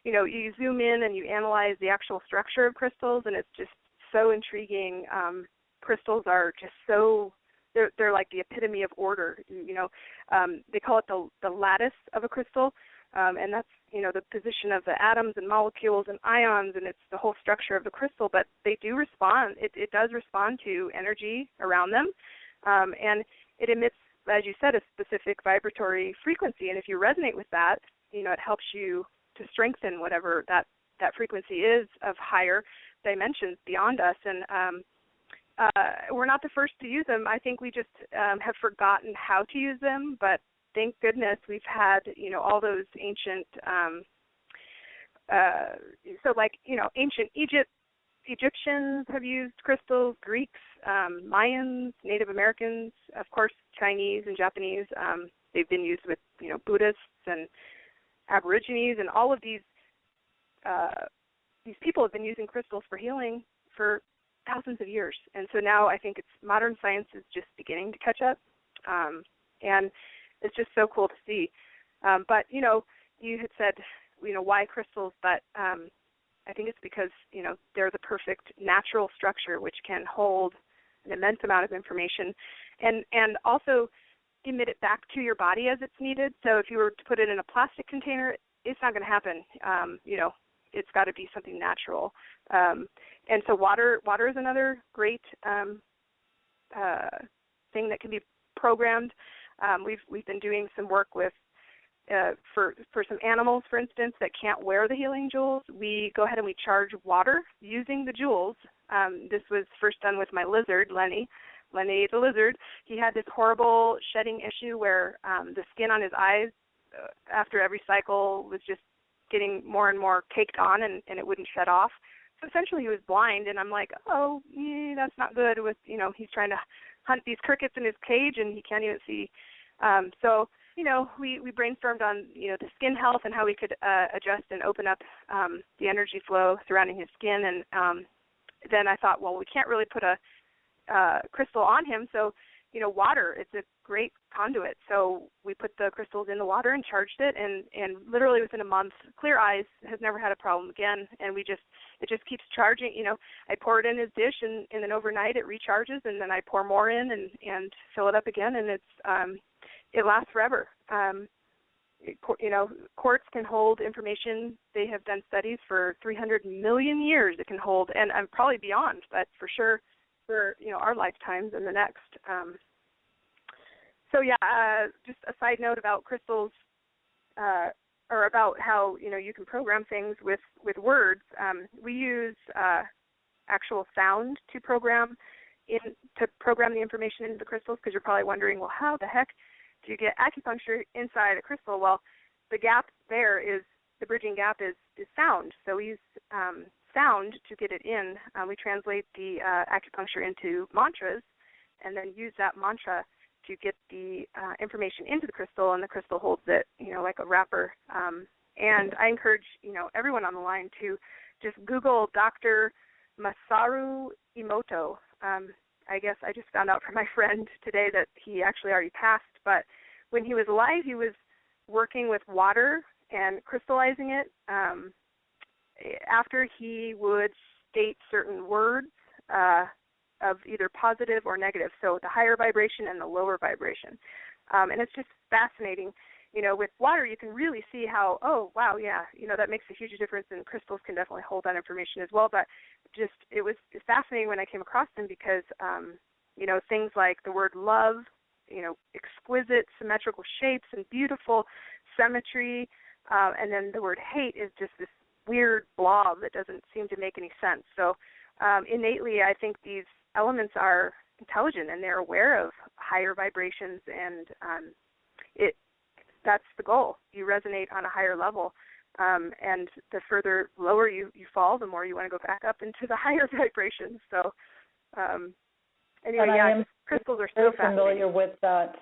E: you zoom in and you analyze the actual structure of crystals, and it's just so intriguing. Crystals are just so, they're like the epitome of order. They call it the lattice of a crystal, and that's the position of the atoms and molecules and ions, and it's the whole structure of the crystal. But they do respond. It does respond to energy around them, and it emits, as you said, a specific vibratory frequency. And if you resonate with that, it helps you to strengthen whatever that frequency is of higher dimensions beyond us. And we're not the first to use them. I think we just have forgotten how to use them, but thank goodness we've had, all those ancient, ancient Egyptians have used crystals, Greeks, Mayans, Native Americans, of course, Chinese and Japanese. They've been used with, Buddhists and Aborigines, and all of these people have been using crystals for healing for thousands of years. And so now I think modern science is just beginning to catch up, and it's just so cool to see. But, you had said, why crystals, but I think it's because, they're the perfect natural structure which can hold an immense amount of information and also emit it back to your body as it's needed. So if you were to put it in a plastic container, it's not going to happen. It's got to be something natural. And so water is another great thing that can be programmed. We've been doing some work with for some animals, for instance, that can't wear the healing jewels. We go ahead and we charge water using the jewels. This was first done with my lizard, Lenny the lizard. He had this horrible shedding issue where the skin on his eyes after every cycle was just getting more and more caked on, and it wouldn't shed off. So essentially he was blind, and I'm like, that's not good with, he's trying to hunt these crickets in his cage and he can't even see. So we brainstormed on, the skin health and how we could adjust and open up the energy flow surrounding his skin. And then I thought, well, we can't really put a crystal on him, so water, it's a great conduit. So we put the crystals in the water and charged it, and literally within a month, clear eyes, has never had a problem again. And it just keeps charging. I pour it in his dish, and then overnight it recharges, and then I pour more in and fill it up again, and it lasts forever. Quartz can hold information. They have done studies for 300 million years it can hold, and probably beyond, but for sure for our lifetimes and the next. Just a side note about crystals, or about how you can program things with words. We use actual sound to program the information into the crystals, because you're probably wondering, well, how the heck do you get acupuncture inside a crystal? Well, the gap there is, the bridging gap is sound. So we use sound to get it in. We translate the acupuncture into mantras, and then use that mantra to get the information into the crystal, and the crystal holds it, like a wrapper. And I encourage, everyone on the line to just Google Dr. Masaru Emoto. I guess I just found out from my friend today that he actually already passed, but when he was alive, he was working with water and crystallizing it. After he would state certain words of either positive or negative, so the higher vibration and the lower vibration. And it's just fascinating. With water, you can really see how, oh, wow, yeah, that makes a huge difference, and crystals can definitely hold that information as well. But just it's fascinating when I came across them because, things like the word love, exquisite symmetrical shapes and beautiful symmetry, and then the word hate is just this weird blob that doesn't seem to make any sense. So innately, I think these elements are intelligent and they're aware of higher vibrations, and that's the goal. You resonate on a higher level, and the further lower you fall, the more you want to go back up into the higher vibrations. So anyway, crystals are so fascinating.
C: I'm familiar with that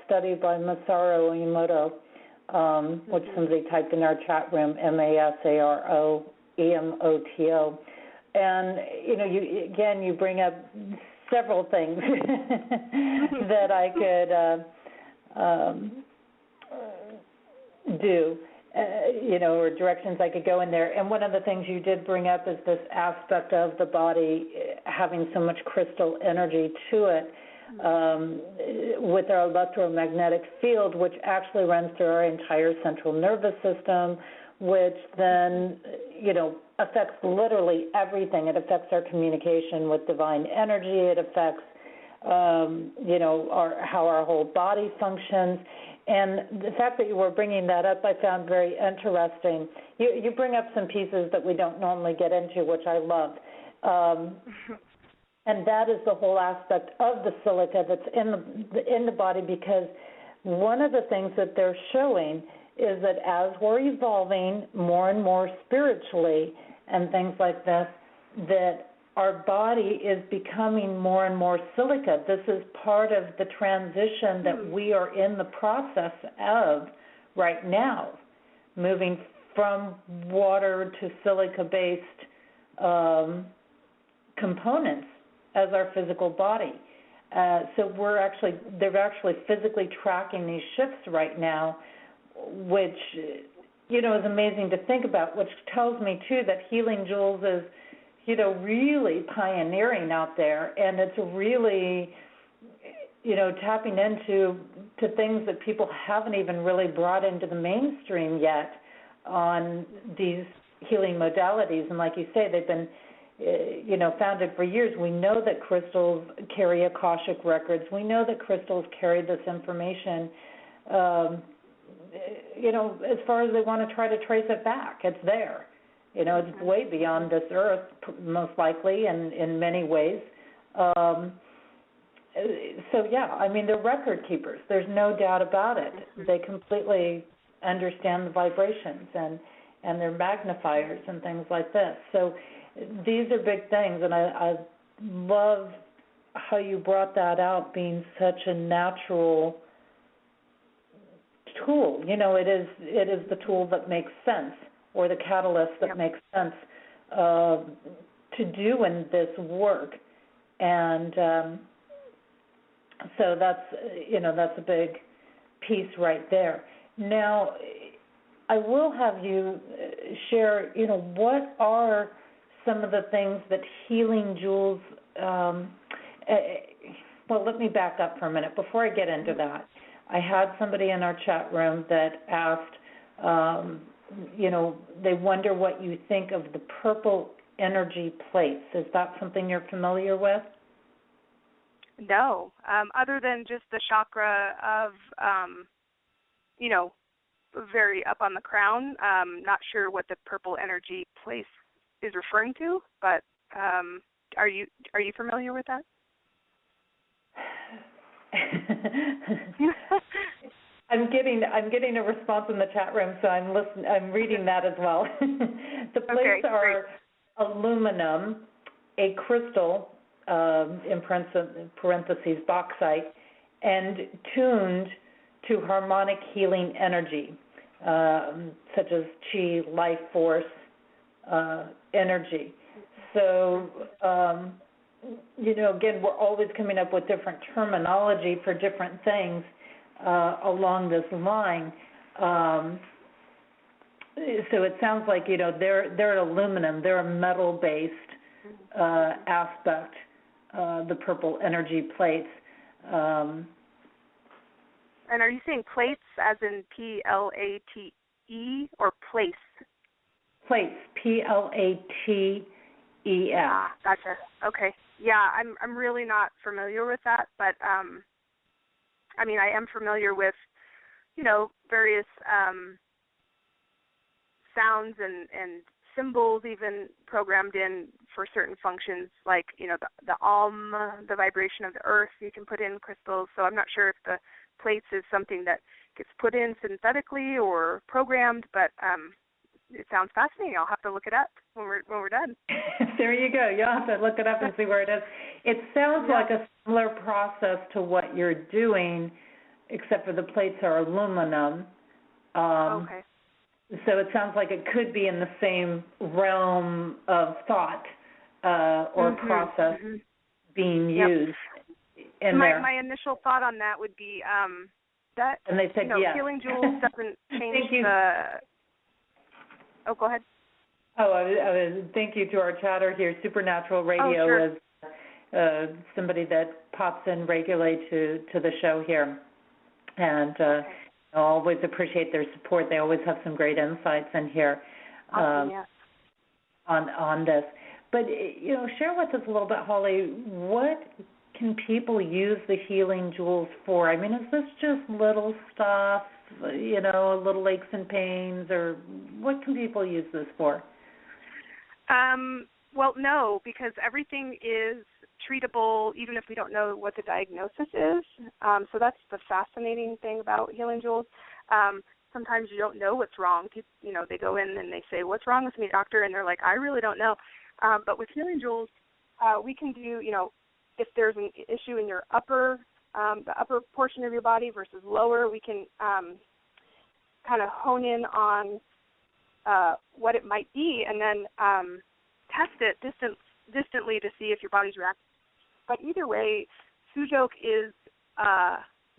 C: study by Masaru Emoto, which somebody typed in our chat room, Masaru Emoto. And, you bring up several things that I could do, or directions I could go in there. And one of the things you did bring up is this aspect of the body having so much crystal energy to it with our electromagnetic field, which actually runs through our entire central nervous system, which then, affects literally everything. It affects our communication with divine energy. It affects, how our whole body functions. And the fact that you were bringing that up, I found very interesting. You bring up some pieces that we don't normally get into, which I love. And that is the whole aspect of the silica that's in the body, because one of the things that they're showing is that as we're evolving more and more spiritually and things like this, that our body is becoming more and more silica. This is part of the transition that we are in the process of right now, moving from water to silica-based components as our physical body. So they're actually physically tracking these shifts right now, which, is amazing to think about, which tells me, too, that Healing Jewels is, really pioneering out there, and it's really, tapping into things that people haven't even really brought into the mainstream yet on these healing modalities. And like you say, they've been, founded for years. We know that crystals carry Akashic records. We know that crystals carry this information, as far as they want to try to trace it back. It's there. It's way beyond this earth, most likely, and in many ways. They're record keepers. There's no doubt about it. They completely understand the vibrations, and they're magnifiers and things like this. So these are big things, and I love how you brought that out, being such a natural tool. It is the tool that makes sense, or the catalyst that makes sense to do in this work. And so that's a big piece right there. Now, I will have you share, what are some of the things that Healing Jewels, let me back up for a minute. Before I get into that, I had somebody in our chat room that asked, they wonder what you think of the purple energy plates. Is that something you're familiar with?
E: No, other than just the chakra of, very up on the crown. Not sure what the purple energy place is referring to, but are you familiar with that?
C: I'm getting a response in the chat room, so I'm reading that as well. The plates are aluminum, a crystal, in parentheses bauxite, and tuned to harmonic healing energy, such as chi, life force, energy. So, again, we're always coming up with different terminology for different things along this line. So it sounds like, they're aluminum, they're a metal-based aspect, the purple energy plates.
E: And are you saying plates as in Plate or place?
C: Plates, Plates.
E: Ah, gotcha. Okay. Yeah, I'm really not familiar with that, but I am familiar with, various sounds and symbols even programmed in for certain functions, like, the the vibration of the earth you can put in crystals. So I'm not sure if the plates is something that gets put in synthetically or programmed, but it sounds fascinating. I'll have to look it up when we're done.
C: There you go. You'll have to look it up and see where it is. It sounds like a similar process to what you're doing, except for the plates are aluminum.
E: Okay.
C: So it sounds like it could be in the same realm of thought or process being used in there.
E: My initial thought on that would be that,
C: and they said, yes.
E: Healing Jewels doesn't change the... Oh, go ahead.
C: Thank you to our chatter here. Supernatural Radio is somebody that pops in regularly to the show here. And I always appreciate their support. They always have some great insights in here on this. But, share with us a little bit, Holly, what can people use the Healing Jewels for? I mean, is this just little stuff, little aches and pains, or what can people use this for?
E: Well, no, because everything is treatable even if we don't know what the diagnosis is. So that's the fascinating thing about Healing Jewels. Sometimes you don't know what's wrong. They go in and they say, "What's wrong with me, doctor?" And they're like, "I really don't know." But with Healing Jewels, we can do, if there's an issue in your the upper portion of your body versus lower, we can kind of hone in on what it might be, and then test it distantly to see if your body's reacting. But either way, Sujoke is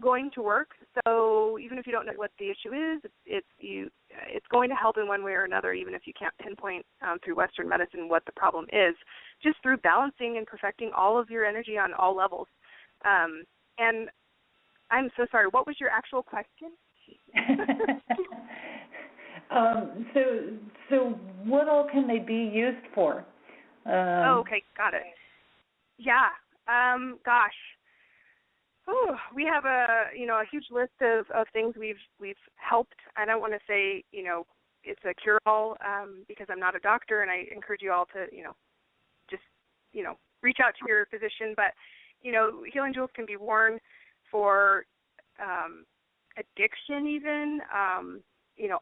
E: going to work. So even if you don't know what the issue is, it's going to help in one way or another, even if you can't pinpoint through Western medicine what the problem is, just through balancing and perfecting all of your energy on all levels. And I'm so sorry, what was your actual question?
C: So what all can they be used for?
E: Okay, got it. Yeah. Gosh. Ooh, we have a huge list of things we've helped. I don't want to say it's a cure-all because I'm not a doctor, and I encourage you all to just reach out to your physician. But Healing Jewels can be worn for addiction, even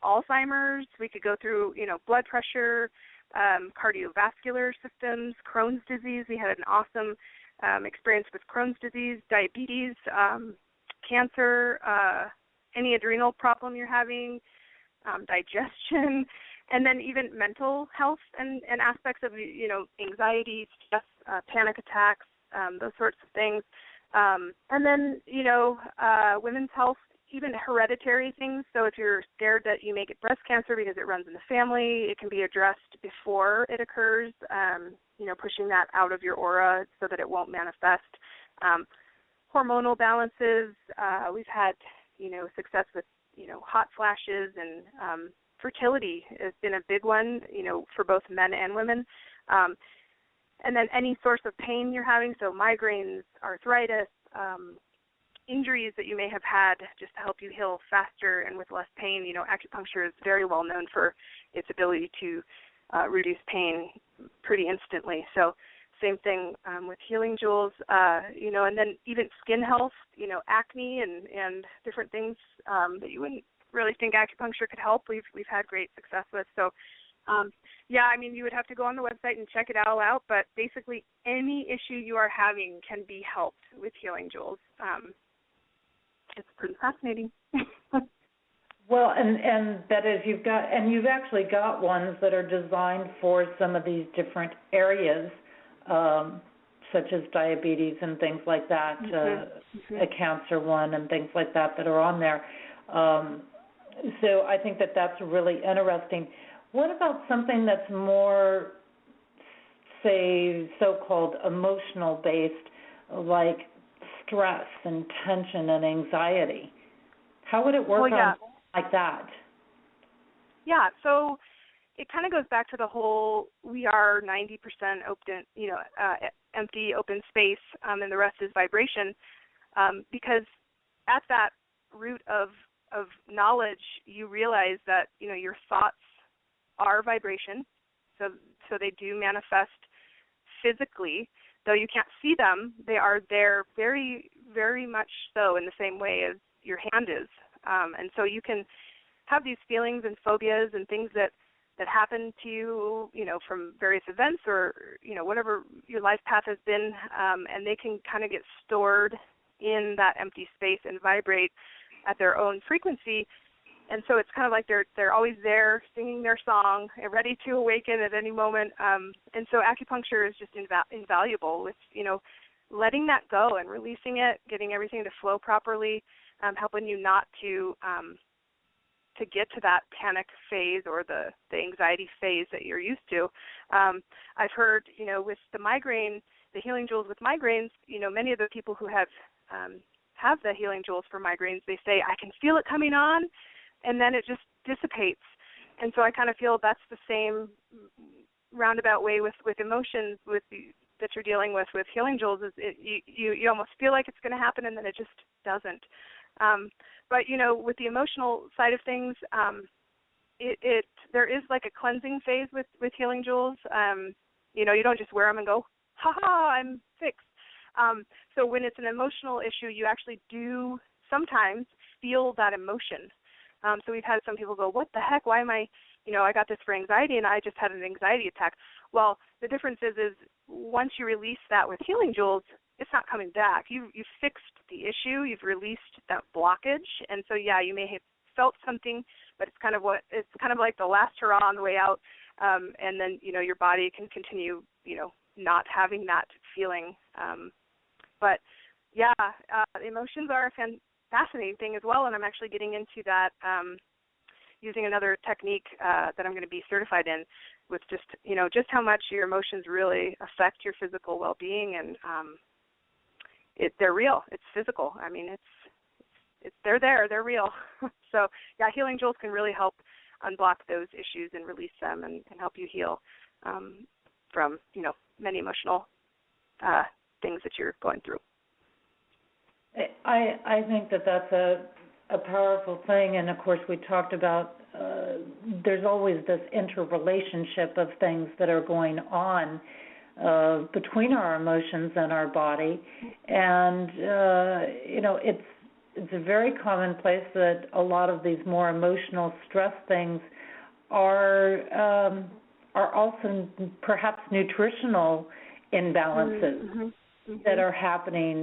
E: Alzheimer's. We could go through blood pressure, cardiovascular systems, Crohn's disease. We had an awesome experience with Crohn's disease, diabetes, cancer, any adrenal problem you're having, digestion, and then even mental health and aspects of anxiety, stress, panic attacks, those sorts of things. And then women's health, even hereditary things. So if you're scared that you may get breast cancer because it runs in the family, it can be addressed before it occurs, pushing that out of your aura so that it won't manifest. Hormonal balances, we've had, success with, hot flashes, and fertility has been a big one, for both men and women. And then any source of pain you're having, so migraines, arthritis, injuries that you may have had, just to help you heal faster and with less pain. Acupuncture is very well known for its ability to reduce pain pretty instantly. So same thing with Healing Jewels, and then even skin health, acne and different things that you wouldn't really think acupuncture could help. We've had great success with. So, you would have to go on the website and check it all out, but basically any issue you are having can be helped with Healing Jewels. it's pretty fascinating.
C: Well, and that is you've actually got ones that are designed for some of these different areas, such as diabetes and things like that, a cancer one and things like that are on there. So I think that that's really interesting. What about something that's more, say, so-called emotional based, like stress and tension and anxiety? How would it work on like that?
E: Yeah, so it kind of goes back to the whole we are 90% open, empty open space, and the rest is vibration, because at that root of knowledge, you realize that your thoughts are vibration, so they do manifest physically, though you can't see them. They are there very, very much so in the same way as your hand is, and so you can have these feelings and phobias and things that happen to you, from various events or, whatever your life path has been, and they can kind of get stored in that empty space and vibrate at their own frequency. And so it's kind of like they're always there singing their song and ready to awaken at any moment. And so acupuncture is just invaluable with, letting that go and releasing it, getting everything to flow properly, helping you not to get to that panic phase or the anxiety phase that you're used to. I've heard, with the migraine, the healing jewels with migraines, many of the people who have the healing jewels for migraines, they say, I can feel it coming on, and then it just dissipates. And so I kind of feel that's the same roundabout way with emotions that you're dealing with healing jewels. Is you almost feel like it's going to happen, and then it just doesn't. But, with the emotional side of things, there is like a cleansing phase with healing jewels. You don't just wear them and go, ha-ha, I'm fixed. So when it's an emotional issue, you actually do sometimes feel that emotion. So we've had some people go, what the heck, why am I got this for anxiety, and I just had an anxiety attack. Well, the difference is once you release that with healing jewels, it's not coming back. You've fixed the issue. You've released that blockage, and so you may have felt something, but it's kind of like the last hurrah on the way out, and then your body can continue not having that feeling. But emotions are a fascinating thing as well, and I'm actually getting into that using another technique that I'm going to be certified in, with just how much your emotions really affect your physical well-being, and they're real. It's physical. I mean, they're there. They're real. So, healing jewels can really help unblock those issues and release them and help you heal from, many emotional things that you're going through.
C: I think that that's a powerful thing, and of course we talked about there's always this interrelationship of things that are going on between our emotions and our body, and it's a very commonplace that a lot of these more emotional stress things are also perhaps nutritional imbalances that are happening.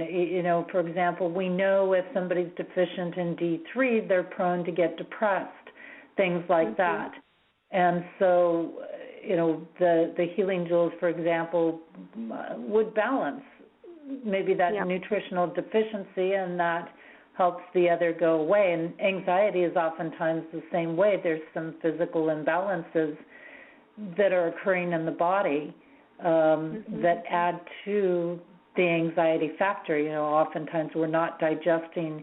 C: For example, we know if somebody's deficient in D3, they're prone to get depressed, things like that. And so, the healing jewels, for example, would balance maybe that nutritional deficiency, and that helps the other go away. And anxiety is oftentimes the same way. There's some physical imbalances that are occurring in the body that add to the anxiety factor. Oftentimes we're not digesting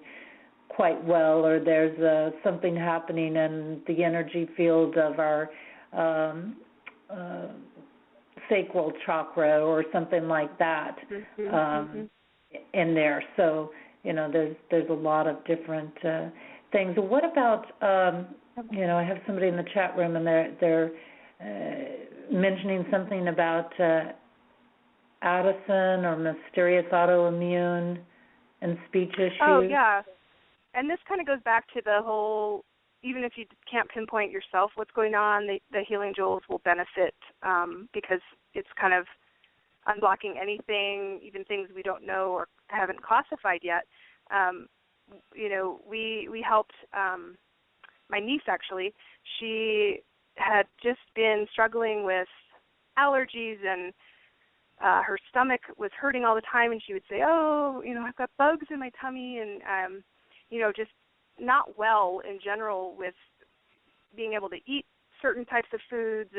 C: quite well, or there's something happening in the energy field of our sacral chakra or something like that in there. So, there's a lot of different things. What about, I have somebody in the chat room, and they're mentioning something about Addison or mysterious autoimmune and speech issues.
E: Oh, yeah. And this kind of goes back to the whole, even if you can't pinpoint yourself what's going on, the healing jewels will benefit because it's kind of unblocking anything, even things we don't know or haven't classified yet. we helped my niece, actually. She had just been struggling with allergies, and her stomach was hurting all the time, and she would say, oh, I've got bugs in my tummy, and just not well in general with being able to eat certain types of foods,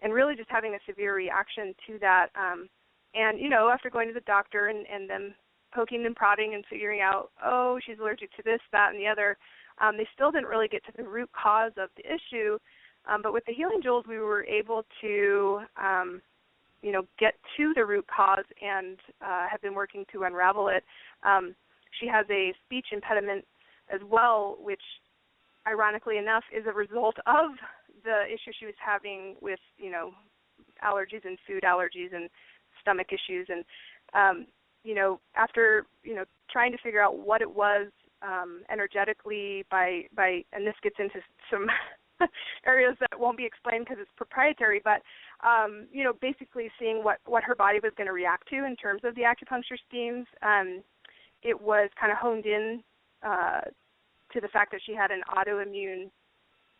E: and really just having a severe reaction to that. After going to the doctor and them poking and prodding and figuring out, oh, she's allergic to this, that, and the other, they still didn't really get to the root cause of the issue. But with the Healing Jewels, we were able to, get to the root cause and have been working to unravel it. She has a speech impediment as well, which, ironically enough, is a result of the issue she was having with, allergies and food allergies and stomach issues. And, after, trying to figure out what it was energetically and this gets into some areas that won't be explained because it's proprietary, but, basically seeing what her body was going to react to in terms of the acupuncture steams, it was kind of honed in to the fact that she had an autoimmune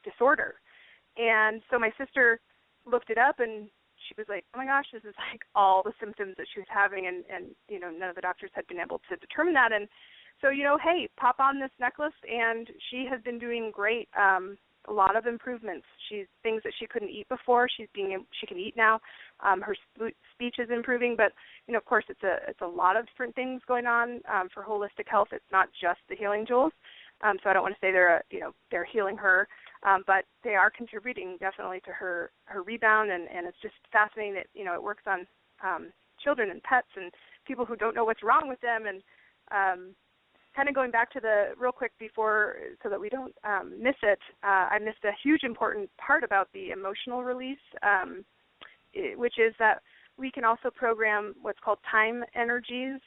E: disorder. And so my sister looked it up, and she was like, oh my gosh, this is like all the symptoms that she was having, and none of the doctors had been able to determine that. And so, hey, pop on this necklace, and she has been doing great. A lot of improvements. She's things that she couldn't eat before. She can eat now. Her speech is improving, but of course, it's a lot of different things going on for holistic health. It's not just the Healing Jewels. So I don't want to say they're healing her, but they are contributing definitely to her rebound, and it's just fascinating that it works on children and pets and people who don't know what's wrong with them. And kind of going back to the real quick before, so that we don't miss it, I missed a huge important part about the emotional release, which is that we can also program what's called time energies.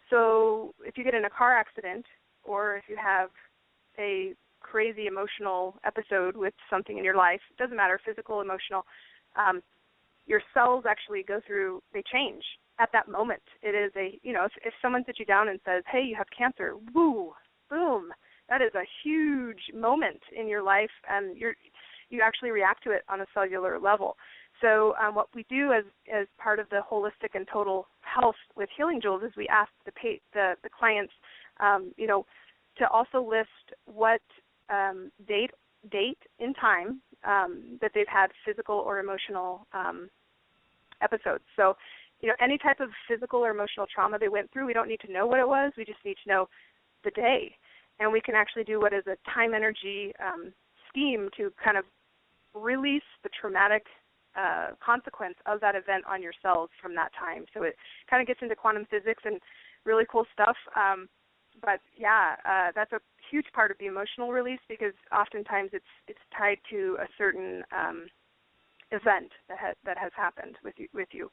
E: So if you get in a car accident, or if you have a crazy emotional episode with something in your life, it doesn't matter, physical, emotional, your cells actually go through, they change at that moment. It is if someone sits you down and says, hey, you have cancer, woo, boom, that is a huge moment in your life, and you actually react to it on a cellular level. So what we do as part of the holistic and total health with Healing Jewels is we ask the clients, to also list what date in time that they've had physical or emotional episodes. So, any type of physical or emotional trauma they went through, we don't need to know what it was. We just need to know the day. And we can actually do what is a time energy scheme to kind of release the traumatic consequence of that event on your cells from that time. So it kind of gets into quantum physics and really cool stuff. But yeah, that's a huge part of the emotional release, because oftentimes it's tied to a certain event that has happened with you.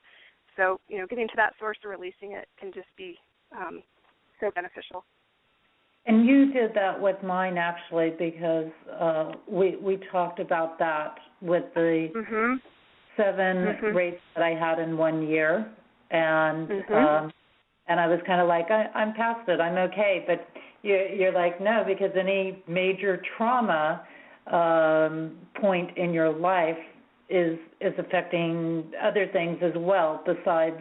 E: So getting to that source and releasing it can just be so beneficial.
C: And you did that with mine, actually, because we talked about that with the 7 rates that I had in 1 year, and I was kind of like, I'm past it, I'm okay. But you're like, no, because any major trauma point in your life is affecting other things as well, besides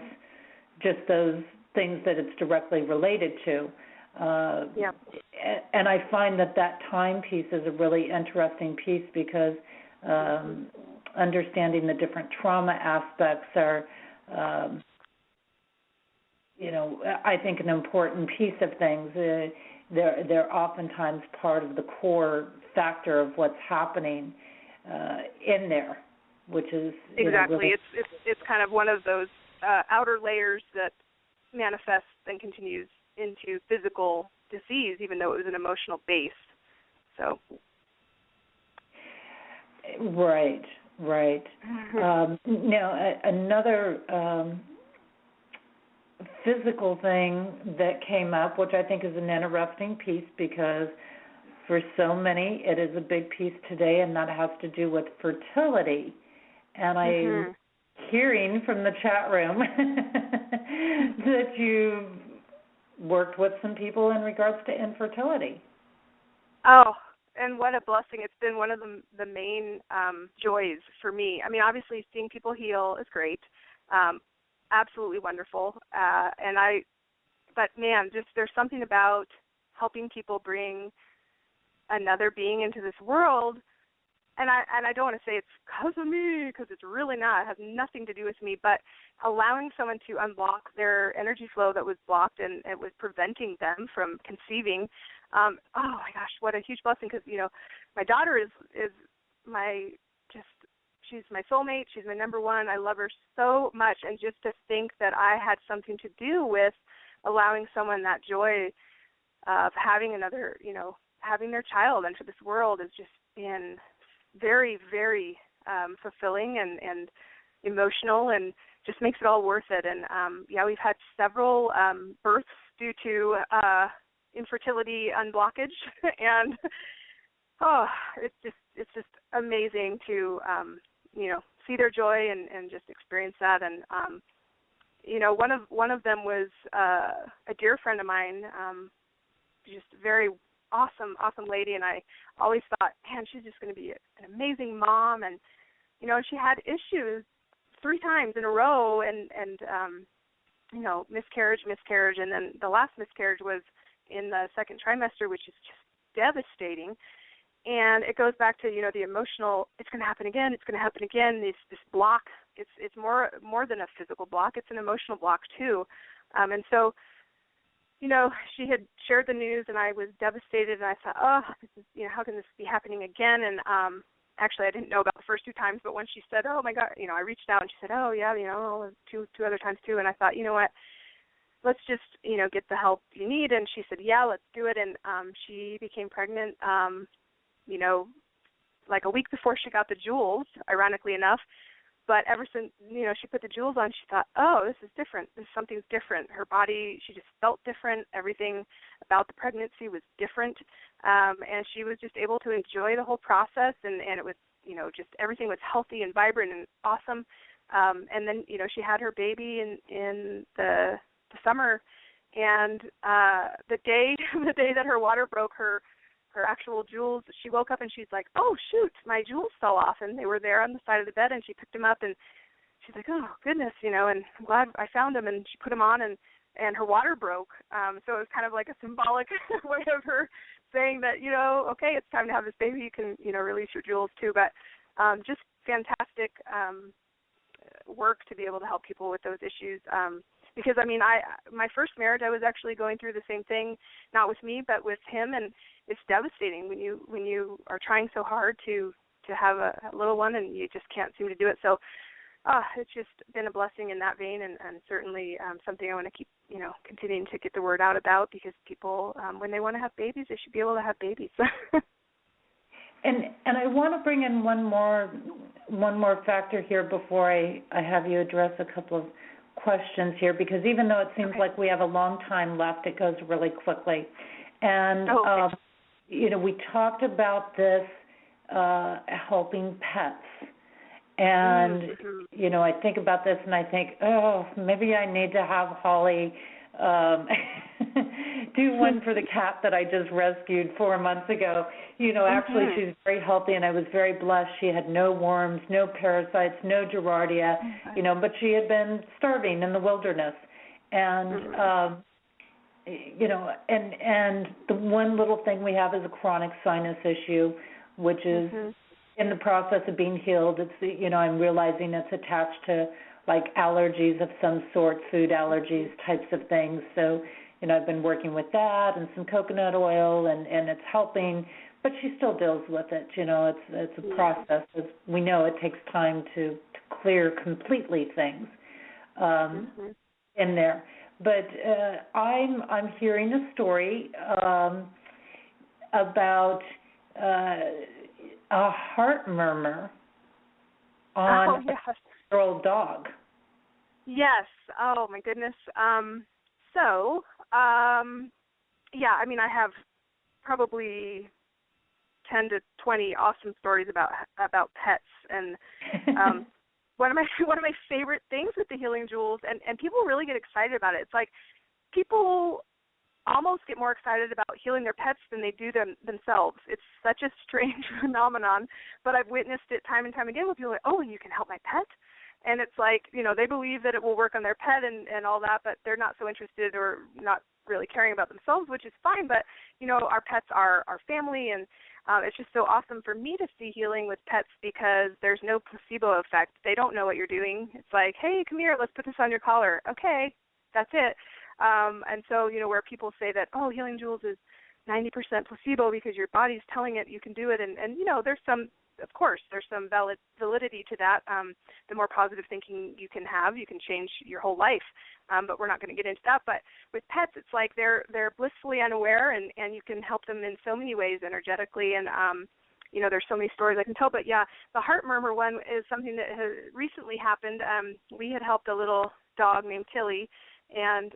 C: just those things that it's directly related to. And I find that time piece is a really interesting piece, because understanding the different trauma aspects are, I think an important piece of things. They're oftentimes part of the core factor of what's happening in there, which is
E: exactly.
C: Really,
E: it's kind of one of those outer layers that manifests and continues into physical disease, even though it was an emotional base. So.
C: Right. Now, another physical thing that came up, which I think is an interesting piece, because for so many it is a big piece today, and that has to do with fertility. And I'm hearing from the chat room that you worked with some people in regards to infertility.
E: Oh, and what a blessing. It's been one of the main joys for me. I mean, obviously seeing people heal is great. Absolutely wonderful. But man, just there's something about helping people bring another being into this world. And I don't want to say it's because of me, because it's really not. It has nothing to do with me, but allowing someone to unblock their energy flow that was blocked and it was preventing them from conceiving. Oh my gosh, what a huge blessing! Because my daughter is she's my soulmate. She's my number one. I love her so much, and just to think that I had something to do with allowing someone that joy of having another, having their child into this world has just been very, very fulfilling and emotional, and just makes it all worth it. And we've had several births due to infertility unblockage, and it's just amazing to see their joy and just experience that. And one of them was a dear friend of mine, just very awesome lady, and I always thought, man, she's just going to be an amazing mom. And she had issues 3 times in a row, and miscarriage, and then the last miscarriage was in the second trimester, which is just devastating. And it goes back to the emotional. It's going to happen again. This block. It's more than a physical block. It's an emotional block too. And so, she had shared the news, and I was devastated. And I thought, this is, how can this be happening again? And actually, I didn't know about the first 2 times, but when she said, oh my God, I reached out, and she said, oh yeah, two other times too. And I thought, you know what? Let's just, get the help you need. And she said, yeah, let's do it. And she became pregnant, like a week before she got the jewels, ironically enough. But ever since, she put the jewels on, she thought, oh, this is different. Something's different. Her body, she just felt different. Everything about the pregnancy was different. And she was just able to enjoy the whole process. And it was, just everything was healthy and vibrant and awesome. And then, she had her baby in the summer. And the day that her water broke, her actual jewels, she woke up and she's like, oh, shoot, my jewels fell off. And they were there on the side of the bed, and she picked them up, and she's like, oh, goodness, and I'm glad I found them. And she put them on, and her water broke. So it was kind of like a symbolic way of her saying that, okay, it's time to have this baby. You can, release your jewels too. But just fantastic work to be able to help people with those issues. Because, my first marriage, I was actually going through the same thing, not with me, but with him, and it's devastating when you are trying so hard to have a little one and you just can't seem to do it. So it's just been a blessing in that vein, and certainly something I want to keep, continuing to get the word out about, because people, when they want to have babies, they should be able to have babies.
C: And I want to bring in one more factor here before I have you address a couple of questions here, because even though it seems like we have a long time left, it goes really quickly. And, we talked about this helping pets. And, I think about this and I think, oh, maybe I need to have Holly do one for the cat that I just rescued 4 months ago. Actually she's very healthy, and I was very blessed. She had no worms, no parasites, no Giardia, but she had been starving in the wilderness. And, and the one little thing we have is a chronic sinus issue, which is in the process of being healed. It's, I'm realizing it's attached to like allergies of some sort, food allergies, types of things. So, I've been working with that and some coconut oil, and it's helping, but she still deals with it. It's a process. We know it takes time to clear completely things in there. But I'm hearing a story about a heart murmur on a girl dog.
E: Yes. Oh my goodness. I have probably 10 to 20 awesome stories about pets, and one of my favorite things with the Healing Jewels, and people really get excited about it. It's like people almost get more excited about healing their pets than they do themselves. It's such a strange phenomenon, but I've witnessed it time and time again with people like, oh, and you can help my pet? And it's like, they believe that it will work on their pet and all that, but they're not so interested or not really caring about themselves, which is fine. But, our pets are our family, and it's just so awesome for me to see healing with pets because there's no placebo effect. They don't know what you're doing. It's like, hey, come here, let's put this on your collar. Okay, that's it. And so, where people say that, oh, Healing Jewels is 90% placebo because your body's telling it you can do it. And there's some, of course, there's some validity to that. The more positive thinking you can have, you can change your whole life. But we're not going to get into that. But with pets, it's like they're blissfully unaware, and you can help them in so many ways energetically. And, there's so many stories I can tell. But, yeah, the heart murmur one is something that has recently happened. We had helped a little dog named Tilly, and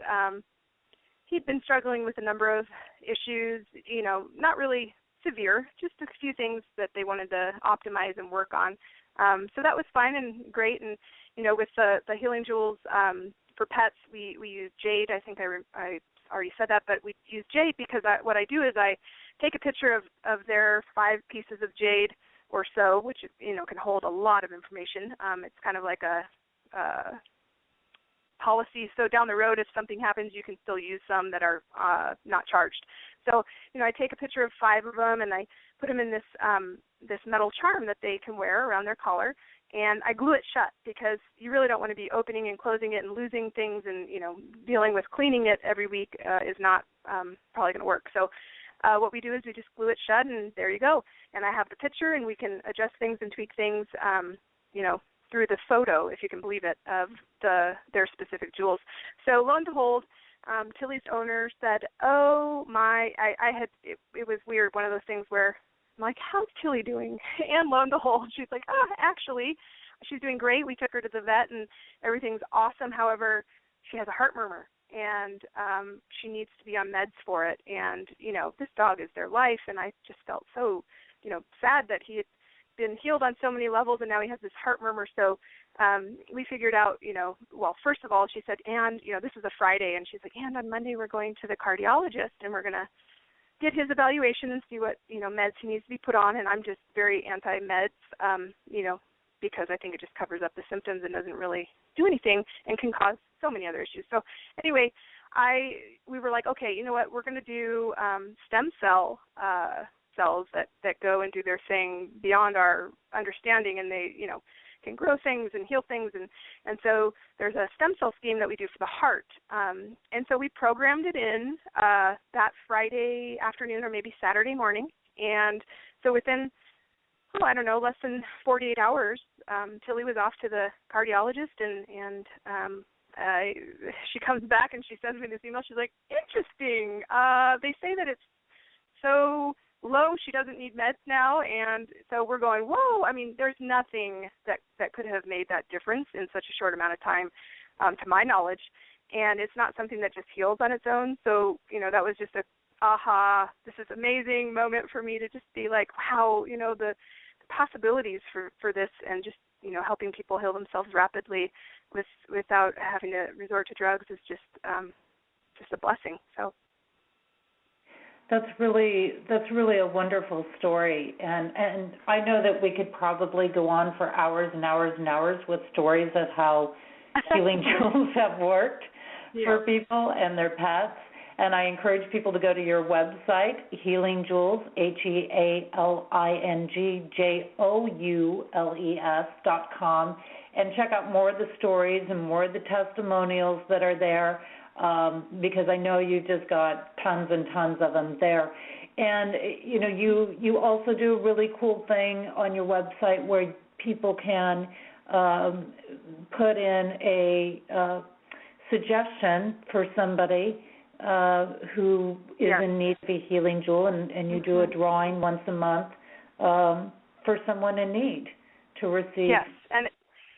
E: he'd been struggling with a number of issues, not really severe, just a few things that they wanted to optimize and work on. So that was fine and great. And, with the Healing Jewels for pets, we use jade. I think I already said that, but we use jade because what I do is I take a picture of their 5 pieces of jade or so, which, can hold a lot of information. It's kind of like a policy, so down the road if something happens you can still use some that are not charged. So I take a picture of 5 of them and I put them in this metal charm that they can wear around their collar, and I glue it shut because you really don't want to be opening and closing it and losing things, and dealing with cleaning it every week is not probably going to work. So what we do is we just glue it shut, and there you go. And I have the picture, and we can adjust things and tweak things through the photo, if you can believe it, of their specific jewels. So lo and behold, Tilly's owner said, oh my, it was weird, one of those things where I'm like, how's Tilly doing? And lo and behold, she's like, actually, she's doing great. We took her to the vet and everything's awesome. However, she has a heart murmur and she needs to be on meds for it. And, this dog is their life. And I just felt so, sad that he had been healed on so many levels, and now he has this heart murmur. So we figured out, well, first of all, she said, and, this is a Friday, and she's like, and on Monday we're going to the cardiologist, and we're going to get his evaluation and see what, meds he needs to be put on. And I'm just very anti-meds, because I think it just covers up the symptoms and doesn't really do anything and can cause so many other issues. So anyway, we were like, okay, you know what, we're going to do stem cells that go and do their thing beyond our understanding, and they, can grow things and heal things. And so there's a stem cell scheme that we do for the heart. And so we programmed it in that Friday afternoon or maybe Saturday morning. And so within, less than 48 hours, Tilly was off to the cardiologist, and she comes back and she sends me this email. She's like, interesting. They say that it's so low, she doesn't need meds now. And so we're going, whoa, there's nothing that could have made that difference in such a short amount of time, to my knowledge. And it's not something that just heals on its own. So, that was just a aha, this is amazing moment for me to just be like, wow, the possibilities for this, and just, helping people heal themselves rapidly without having to resort to drugs is just a blessing. So
C: That's really a wonderful story, and I know that we could probably go on for hours and hours and hours with stories of how Healing Jewels have worked for people and their pets. And I encourage people to go to your website, Healing Jewels, HealingJoules.com, and check out more of the stories and more of the testimonials that are there. Because I know you just got tons and tons of them there. And, you also do a really cool thing on your website where people can put in a suggestion for somebody who is in need of a healing jewel, and you do a drawing once a month for someone in need to receive.
E: Yes, and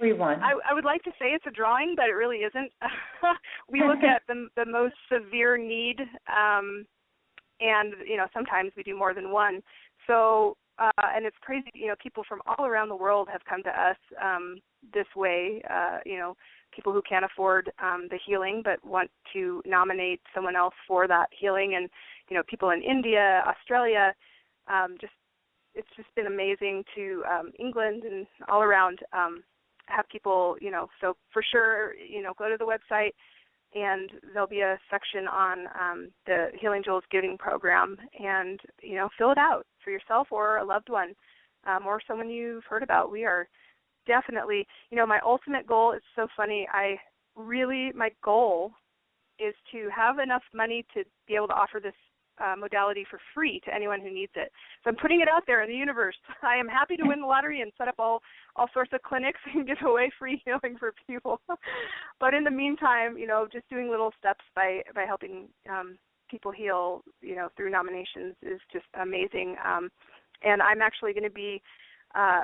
E: I would like to say it's a drawing, but it really isn't. We look at the most severe need, and, sometimes we do more than one. So, and it's crazy, people from all around the world have come to us this way, people who can't afford the healing but want to nominate someone else for that healing, and people in India, Australia, it's just been amazing to England and all around have people, so for sure, go to the website and there'll be a section on the Healing Jewels Giving Program, and, fill it out for yourself or a loved one or someone you've heard about. We are definitely, my ultimate goal is so funny. My goal is to have enough money to be able to offer this modality for free to anyone who needs it. So I'm putting it out there in the universe. I am happy to win the lottery and set up all sorts of clinics and give away free healing for people. But in the meantime, just doing little steps by helping people heal, through nominations is just amazing. And I'm actually going to be,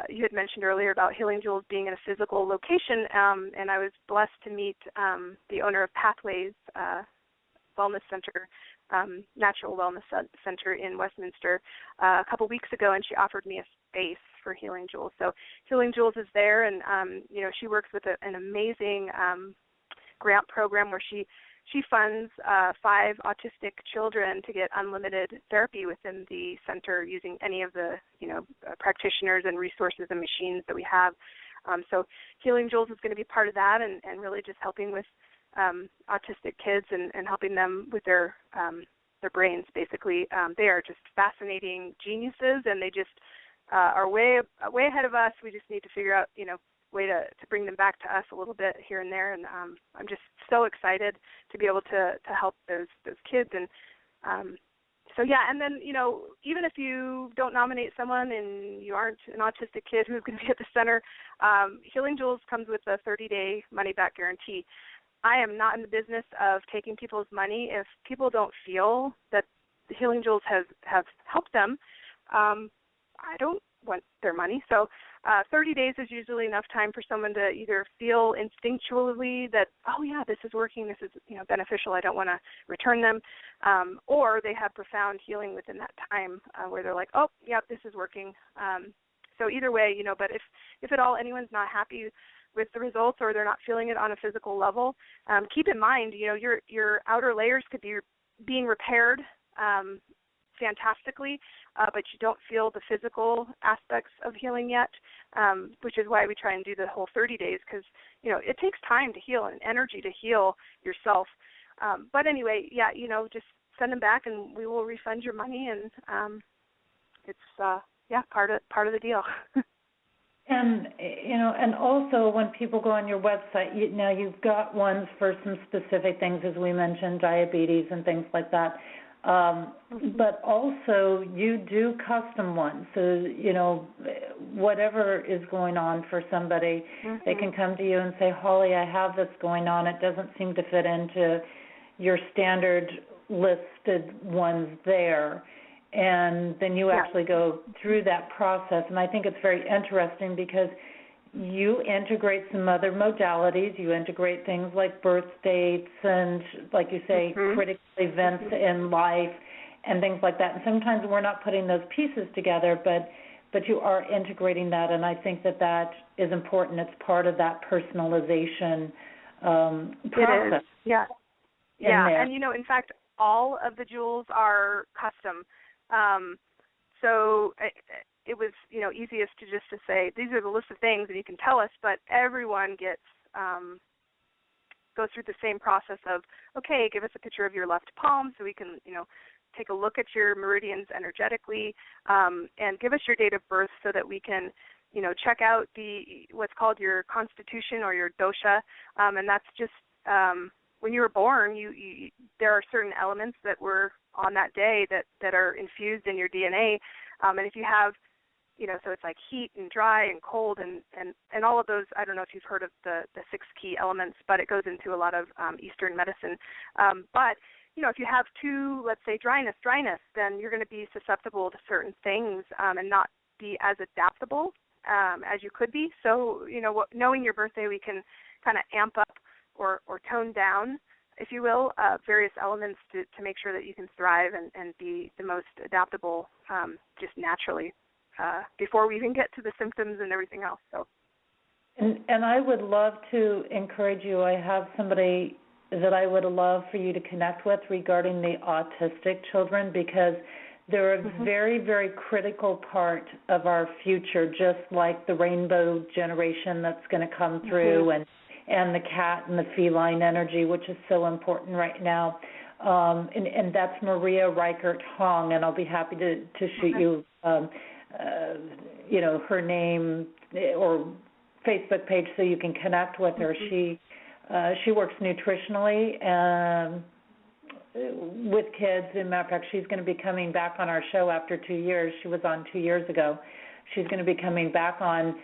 E: you had mentioned earlier about Healing Jewels being in a physical location, and I was blessed to meet the owner of Pathways Wellness Center, Natural Wellness Center in Westminster a couple weeks ago, and she offered me a space for Healing Jewels. So Healing Jewels is there, and she works with an amazing grant program where she funds 5 autistic children to get unlimited therapy within the center using any of the practitioners and resources and machines that we have. So Healing Jewels is going to be part of that, and really just helping with autistic kids and helping them with their brains, basically. They are just fascinating geniuses, and they just are way ahead of us. We just need to figure out, way to bring them back to us a little bit here and there. And I'm just so excited to be able to help those kids. And so, yeah, and then, even if you don't nominate someone and you aren't an autistic kid who's going to be at the center, Healing Jewels comes with a 30-day money-back guarantee. I am not in the business of taking people's money. If people don't feel that the Healing Jewels have helped them, I don't want their money. So 30 days is usually enough time for someone to either feel instinctually that, oh, yeah, this is working, this is beneficial, I don't want to return them, or they have profound healing within that time where they're like, oh, yeah, this is working. So either way, but if at all anyone's not happy with the results or they're not feeling it on a physical level, keep in mind, your outer layers could be being repaired fantastically, but you don't feel the physical aspects of healing yet, which is why we try and do the whole 30 days because, it takes time to heal and energy to heal yourself. But anyway, yeah, just send them back and we will refund your money, and it's, part of the deal.
C: And, and also when people go on your website, now you've got ones for some specific things, as we mentioned, diabetes and things like that. But also you do custom ones. So, whatever is going on for somebody, they can come to you and say, Holly, I have this going on. It doesn't seem to fit into your standard listed ones there. And then you actually go through that process. And I think it's very interesting because you integrate some other modalities. You integrate things like birth dates and, like you say, critical events in life and things like that. And sometimes we're not putting those pieces together, but you are integrating that. And I think that is important. It's part of that personalization process.
E: It is. Yeah. And, in fact, all of the jewels are custom. So it was, easiest to say, these are the list of things, and you can tell us, but everyone goes through the same process of, okay, give us a picture of your left palm so we can, take a look at your meridians energetically, and give us your date of birth so that we can, check out what's called your constitution or your dosha, and that's just when you were born, there are certain elements that were on that day that are infused in your DNA, and if you have, so it's like heat and dry and cold and all of those. I don't know if you've heard of the 6 key elements, but it goes into a lot of Eastern medicine. But if you have 2, let's say dryness, then you're going to be susceptible to certain things and not be as adaptable as you could be. So knowing your birthday, we can kind of amp up or tone down, if you will, various elements to make sure that you can thrive and be the most adaptable just naturally before we even get to the symptoms and everything else. So.
C: And I would love to encourage you. I have somebody that I would love for you to connect with regarding the autistic children, because they're a very, very critical part of our future, just like the rainbow generation that's going to come through, and the cat and the feline energy, which is so important right now. And that's Maria Reichert Hong, and I'll be happy to shoot you, her name or Facebook page so you can connect with her. She works nutritionally with kids. As a matter of fact, she's going to be coming back on our show after 2 years. She was on 2 years ago. She's going to be coming back on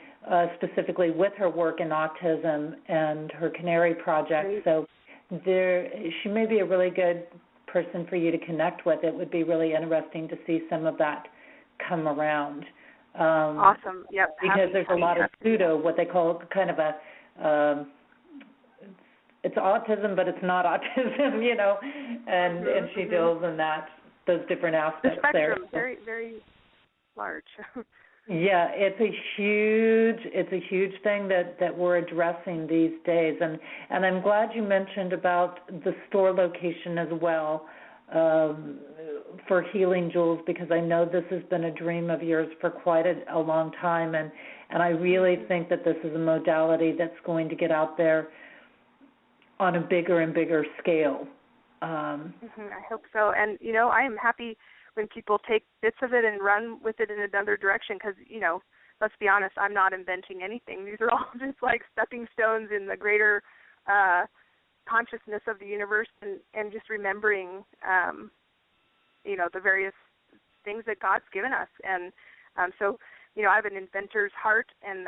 C: specifically with her work in autism and her Canary project.
E: Great.
C: So she may be a really good person for you to connect with. It would be really interesting to see some of that come around.
E: Awesome. Yep.
C: Because there's a lot of what they call kind of a it's autism, but it's not autism, and she deals in those different aspects
E: the
C: there.
E: spectrum, very, very large.
C: Yeah, it's a huge thing that we're addressing these days, and I'm glad you mentioned about the store location as well for Healing Jewels, because I know this has been a dream of yours for quite a long time, and I really think that this is a modality that's going to get out there on a bigger and bigger scale.
E: I hope so. And, I am happy when people take bits of it and run with it in another direction because, let's be honest, I'm not inventing anything. These are all just like stepping stones in the greater consciousness of the universe and just remembering, the various things that God's given us. And so, I have an inventor's heart and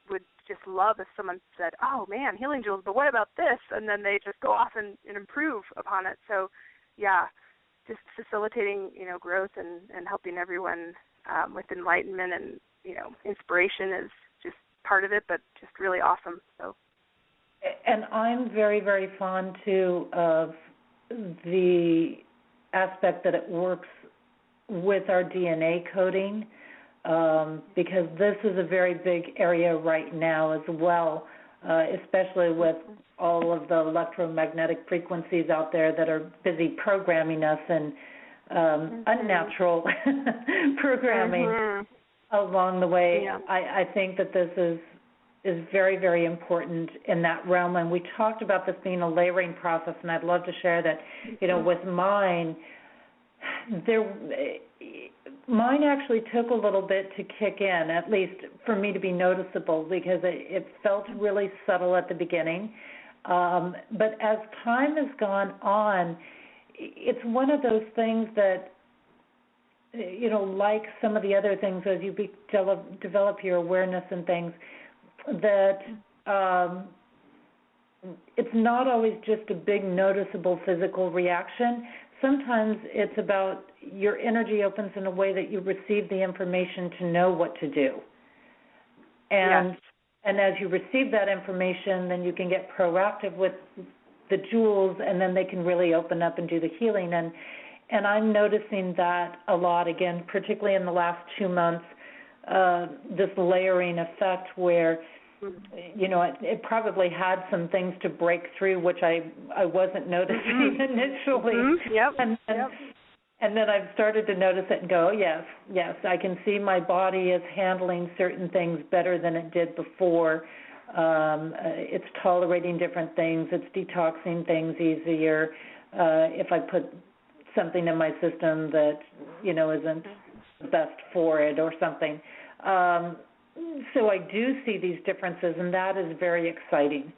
E: would just love if someone said, oh, man, Healing Jewels, but what about this? And then they just go off and improve upon it. So, yeah, just facilitating, growth and helping everyone with enlightenment and, inspiration is just part of it, but just really awesome. So.
C: And I'm very, very fond, too, of the aspect that it works with our DNA coding, because this is a very big area right now as well, especially with all of the electromagnetic frequencies out there that are busy programming us and unnatural programming along the way. Yeah. I think that this is very, very important in that realm. And we talked about this being a layering process, and I'd love to share that, with mine, mine actually took a little bit to kick in, at least for me to be noticeable, because it felt really subtle at the beginning. But as time has gone on, it's one of those things that, like some of the other things, as you develop your awareness and things, that it's not always just a big noticeable physical reaction. Sometimes it's about your energy opens in a way that you receive the information to know what to do. And as you receive that information, then you can get proactive with the jewels, and then they can really open up and do the healing. And I'm noticing that a lot, again, particularly in the last 2 months, this layering effect where, it probably had some things to break through, which I wasn't noticing initially. And then I've started to notice it and go, oh, yes, I can see my body is handling certain things better than it did before. It's tolerating different things. It's detoxing things easier. If I put something in my system that, isn't best for it or something. So I do see these differences, and that is very exciting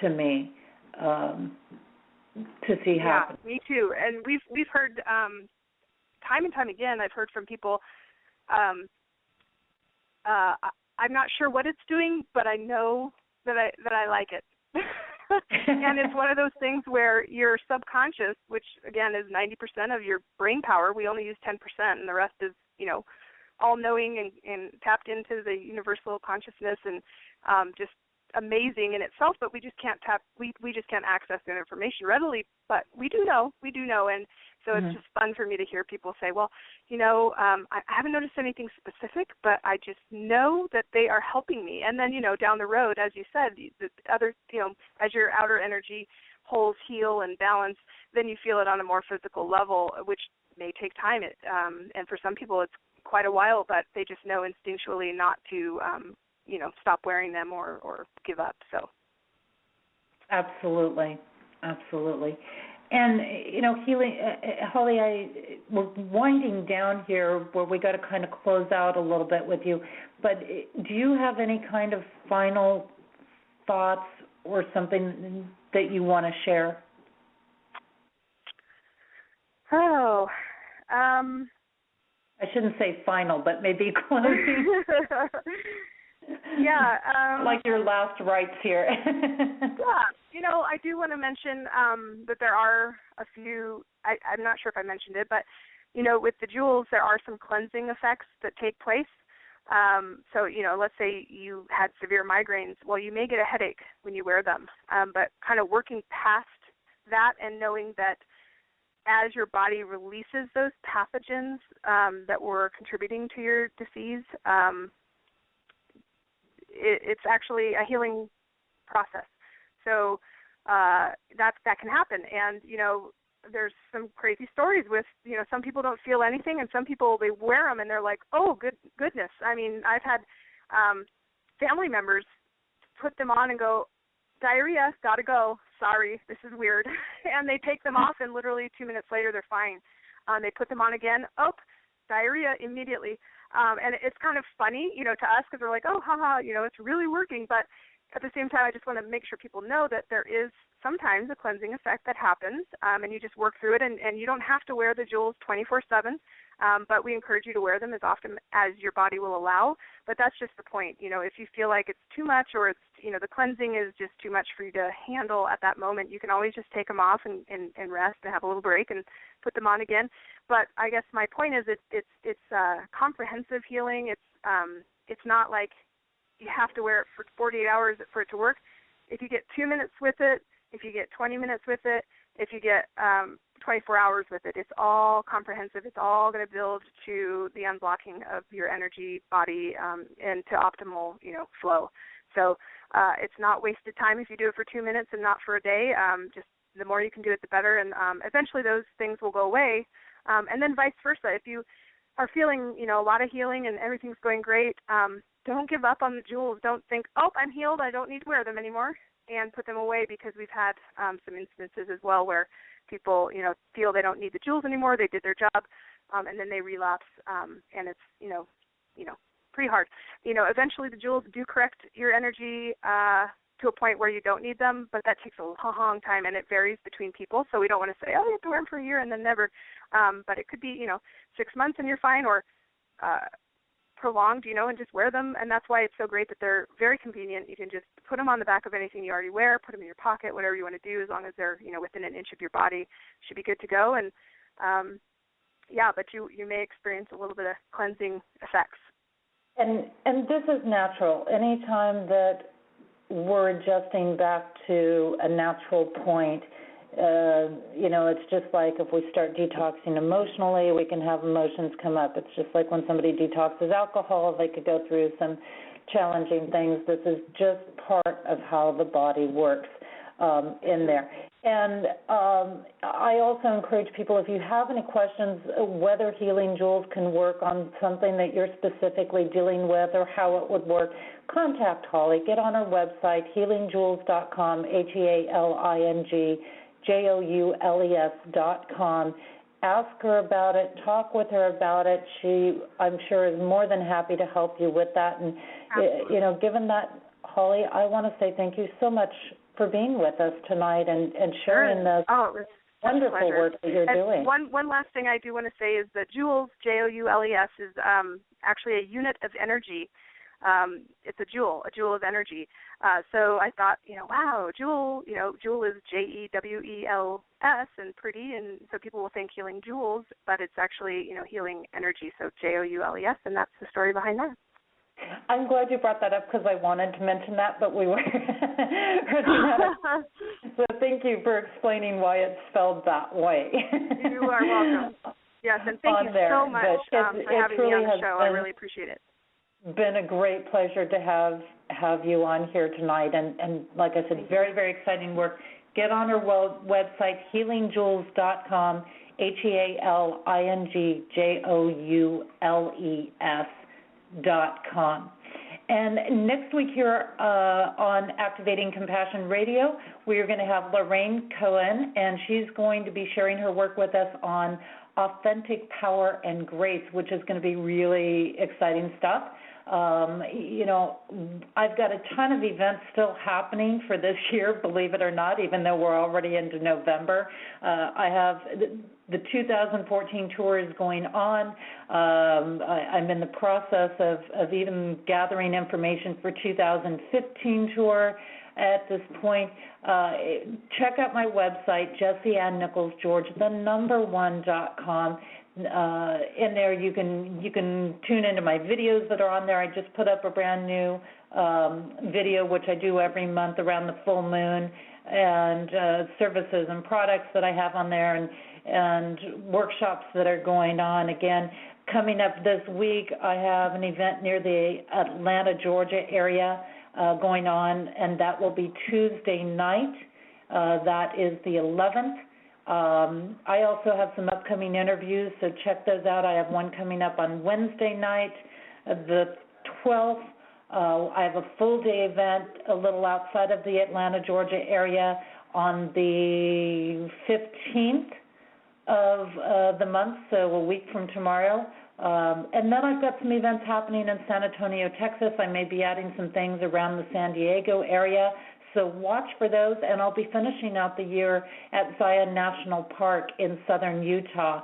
C: to me to see happen.
E: Yeah, me too. And we've heard time and time again. I've heard from people. I'm not sure what it's doing, but I know that I like it. And it's one of those things where your subconscious, which again is 90% of your brain power, we only use 10%, and the rest is all knowing and tapped into the universal consciousness and just amazing in itself, but we just can't we just can't access that information readily, but we do know. And So it's just fun for me to hear people say, well, I haven't noticed anything specific, but I just know that they are helping me. And then, down the road, as you said, the other, as your outer energy holes heal and balance, then you feel it on a more physical level, which may take time. And for some people, it's quite a while, but they just know instinctually not to, stop wearing them or give up. So.
C: Absolutely. And, healing, Holly, we're winding down here where we got to kind of close out a little bit with you, but do you have any kind of final thoughts or something that you want to share?
E: Oh,
C: I shouldn't say final, but maybe closing.
E: Yeah.
C: Like your last rites here.
E: Yeah. I do want to mention that there are a few, I'm not sure if I mentioned it, but, with the jewels, there are some cleansing effects that take place. So, let's say you had severe migraines. Well, you may get a headache when you wear them, but kind of working past that and knowing that as your body releases those pathogens that were contributing to your disease, it's actually a healing process. So that can happen. And, there's some crazy stories with, some people don't feel anything, and some people, they wear them and they're like, oh, goodness. I mean, I've had family members put them on and go, diarrhea, gotta go. Sorry, this is weird. And they take them off, and literally 2 minutes later, they're fine. They put them on again. Oh, diarrhea immediately. And it's kind of funny, to us, because we're like, oh, haha, it's really working. But at the same time, I just want to make sure people know that there is sometimes a cleansing effect that happens, and you just work through it, and you don't have to wear the jewels 24/7, but we encourage you to wear them as often as your body will allow. But that's just the point. If you feel like it's too much, or it's, the cleansing is just too much for you to handle at that moment, you can always just take them off and rest and have a little break and put them on again. But I guess my point is it's comprehensive healing. It's not like you have to wear it for 48 hours for it to work. If you get 2 minutes with it, if you get 20 minutes with it, if you get 24 hours with it, it's all comprehensive. It's all going to build to the unblocking of your energy body and to optimal, flow. So it's not wasted time if you do it for 2 minutes and not for a day. Just the more you can do it, the better. And eventually those things will go away. And then vice versa. If you are feeling, a lot of healing and everything's going great, don't give up on the jewels. Don't think, oh, I'm healed, I don't need to wear them anymore, and put them away, because we've had some instances as well where people, feel they don't need the jewels anymore. They did their job, and then they relapse, and it's, pretty hard. Eventually the jewels do correct your energy to a point where you don't need them, but that takes a long time, and it varies between people. So we don't want to say, oh, you have to wear them for a year and then never. But it could be, 6 months and you're fine, or prolonged, and just wear them. And that's why it's so great that they're very convenient. You can just put them on the back of anything you already wear, put them in your pocket, whatever you want to do, as long as they're, within an inch of your body, should be good to go. And, but you may experience a little bit of cleansing effects.
C: And this is natural. Anytime that we're adjusting back to a natural point, it's just like if we start detoxing emotionally, we can have emotions come up. It's just like when somebody detoxes alcohol, they could go through some challenging things. This is just part of how the body works in there. And I also encourage people, if you have any questions whether healing jewels can work on something that you're specifically dealing with or how it would work, contact Holly. Get on her website, healingjewels.com, HEALINGJOULES.com. Ask her about it. Talk with her about it. She, I'm sure, is more than happy to help you with that. And, given that, Holly, I want to say thank you so much for being with us tonight and sharing this wonderful work that you're doing.
E: One last thing I do want to say is that Joules, Joules, is actually a unit of energy. It's a jewel of energy. So I thought, wow, jewel, jewel is JEWELS and pretty, and so people will think healing jewels, but it's actually, healing energy, so JOULES, and that's the story behind that.
C: I'm glad you brought that up because I wanted to mention that, but we were running out of. So thank you for explaining why it's spelled that way.
E: You are welcome. Yes, and thank you so much for having me on the show. I really appreciate it.
C: Been a great pleasure to have you on here tonight, and like I said, very, very exciting work. Get on our website, healingjoules.com, HealingJoules.com. And next week here on Activating Compassion Radio, we are going to have Lorraine Cohen, and she's going to be sharing her work with us on authentic power and grace, which is going to be really exciting stuff. I've got a ton of events still happening for this year, believe it or not, even though we're already into November. I have the 2014 tour is going on. I'm in the process of even gathering information for 2015 tour. At this point, check out my website, Jessie Ann Nichols George, the1.com. In there, you can tune into my videos that are on there. I just put up a brand new video, which I do every month around the full moon, and services and products that I have on there, and workshops that are going on. Again, coming up this week, I have an event near the Atlanta, Georgia area going on, and that will be Tuesday night. That is the 11th. I also have some upcoming interviews, so check those out. I have one coming up on Wednesday night, the 12th. I have a full-day event a little outside of the Atlanta, Georgia area on the 15th of the month, so a week from tomorrow. And then I've got some events happening in San Antonio, Texas. I may be adding some things around the San Diego area. So watch for those, and I'll be finishing out the year at Zion National Park in southern Utah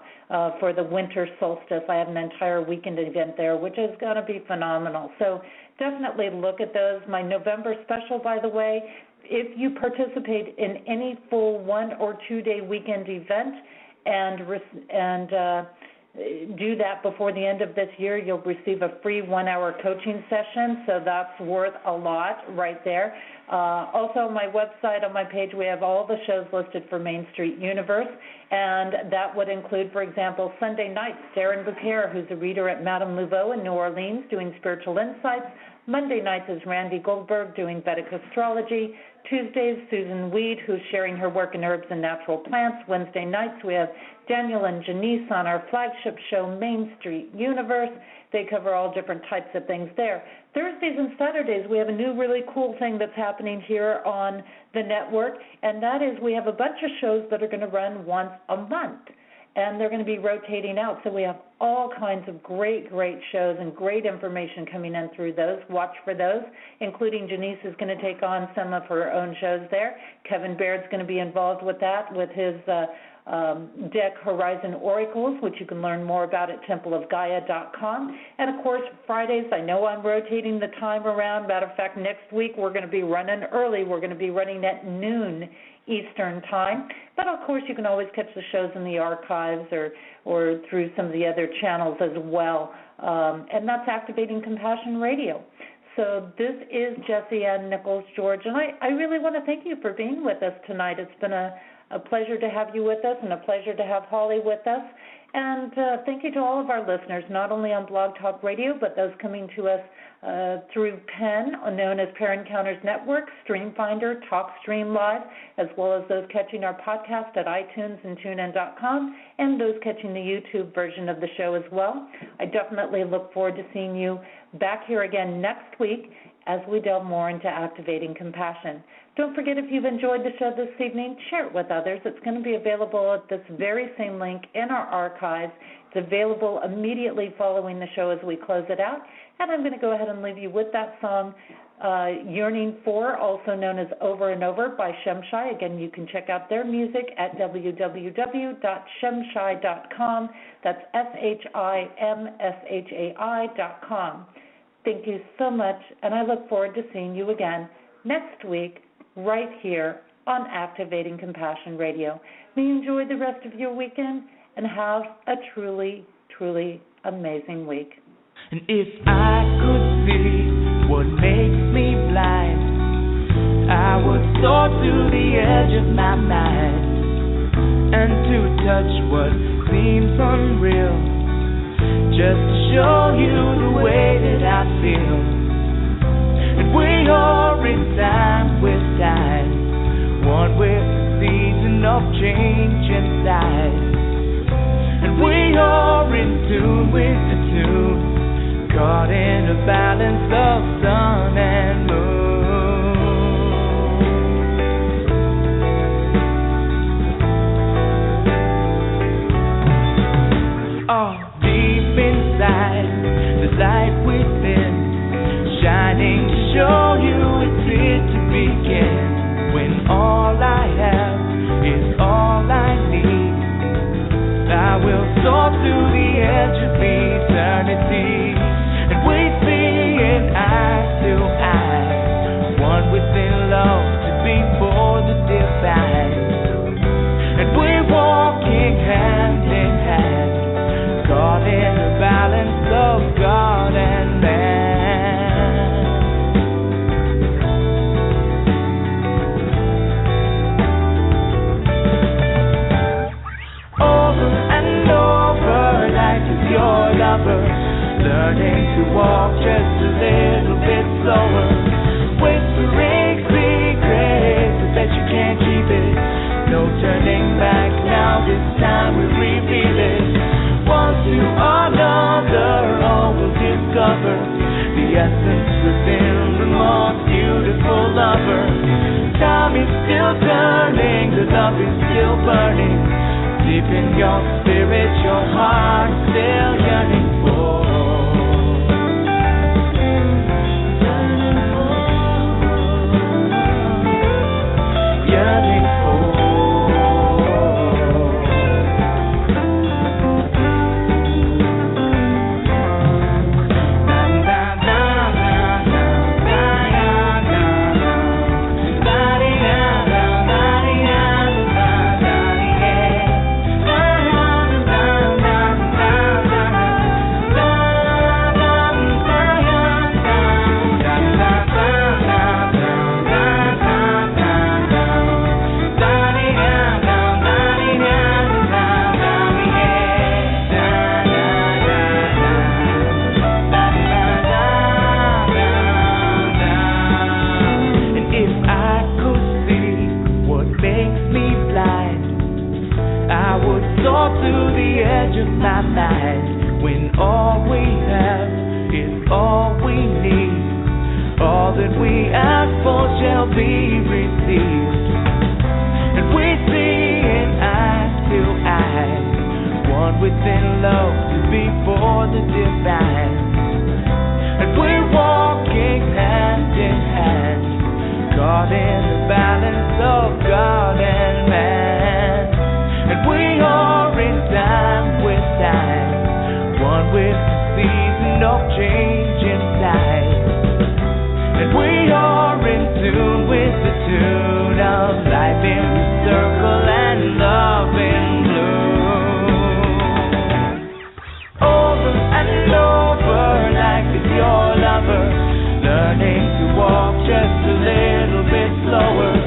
C: for the winter solstice. I have an entire weekend event there, which is going to be phenomenal. So definitely look at those. My November special, by the way, if you participate in any full 1 or 2 day weekend event and do that before the end of this year, you'll receive a free 1-hour coaching session, so that's worth a lot right there. Also, on my website, on my page, we have all the shows listed for Main Street Universe, and that would include, for example, Sunday nights, Darren Bouquet, who's a reader at Madame Laveau in New Orleans, doing spiritual insights. Monday nights is Randy Goldberg doing Vedic astrology. Tuesdays, Susan Weed, who's sharing her work in herbs and natural plants. Wednesday nights, we have Daniel and Janice on our flagship show, Main Street Universe. They cover all different types of things there. Thursdays and Saturdays, we have a new really cool thing that's happening here on the network, and that is we have a bunch of shows that are going to run once a month, and they're going to be rotating out. So we have all kinds of great, great shows and great information coming in through those. Watch for those, including Janice is going to take on some of her own shows there. Kevin Baird's going to be involved with that, with his deck Horizon Oracles, which you can learn more about at templeofgaia.com. And, of course, Fridays, I know I'm rotating the time around. Matter of fact, next week we're going to be running early. We're going to be running at noon Eastern time. But, of course, you can always catch the shows in the archives or through some of the other channels as well. And that's Activating Compassion Radio. So this is Jessie Ann Nichols George, and I really want to thank you for being with us tonight. It's been a pleasure to have you with us and a pleasure to have Holly with us. And thank you to all of our listeners, not only on Blog Talk Radio, but those coming to us through PEN, known as Pair Encounters Network, StreamFinder, TalkStream Live, as well as those catching our podcast at iTunes and TuneIn.com, and those catching the YouTube version of the show as well. I definitely look forward to seeing you back here again next week as we delve more into activating compassion. Don't forget, if you've enjoyed the show this evening, share it with others. It's going to be available at this very same link in our archives. It's available immediately following the show as we close it out. And I'm going to go ahead and leave you with that song, Yearning For, also known as Over and Over by Shemshai. Again, you can check out their music at www.shemshai.com. That's SHIMSHAI.com. Thank you so much, and I look forward to seeing you again next week right here on Activating Compassion Radio. May you enjoy the rest of your weekend and have a truly, truly amazing week.
B: And if I could see what makes me blind, I would soar to the edge of my mind, and to touch what seems unreal, just to show you the way that I feel. And we are in time with time, one with the season of change inside. And we are in tune with the tune, caught in a balance of sun and moon. Oh, deep inside, the light within, shining to show you it's here to begin. When all I have is all I need, I will soar to the edge of eternity. And we see it eye to eye, one within love to be for the divine. And we're walking hand in hand, caught in the balance of God and man. Over and over, life is your lover, learning to walk just a little bit slower, whispering secrets that you can't keep it. No turning back now, this time we reveal it. One to another, all will discover the essence within the most beautiful lover. Time is still turning, the love is still burning. Deep in your spirit, your heart is still yearning for. Yearning for. When all we have is all we need, all that we ask for shall be received. And we see in eye to eye, one within love to be for the divine. And we're walking hand in hand, caught in the balance of God and man. And we are in time with time, one with the season of change inside. And we are in tune with the tune of life in the circle and love in bloom. Over and over, life is your lover, learning to walk just a little bit slower,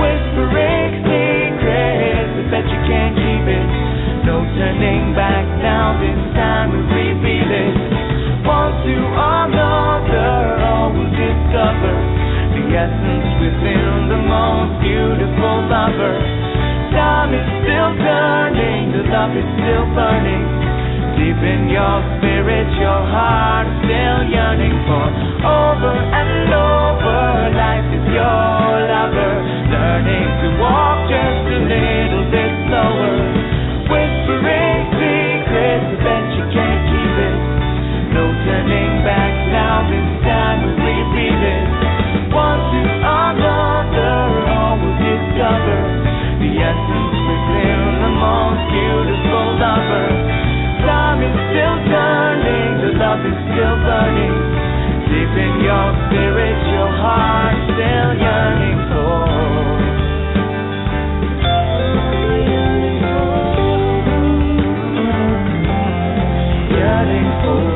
B: whispering secrets that you can't keep it. No turning back now, this time we reveal it. One to another, all will discover the essence within the most beautiful lover. Time is still turning, the love is still burning. Deep in your spirit, your heart is still yearning for. Over and over, life is your lover, learning to walk just a little bit slower, whispering secrets that you can't keep it. No turning back now, this time we reveal it. One to another, all will discover the essence within the most beautiful lover. Time is still turning, the love is still burning. Deep in your spirit, your heart still yearning for. Yearning for.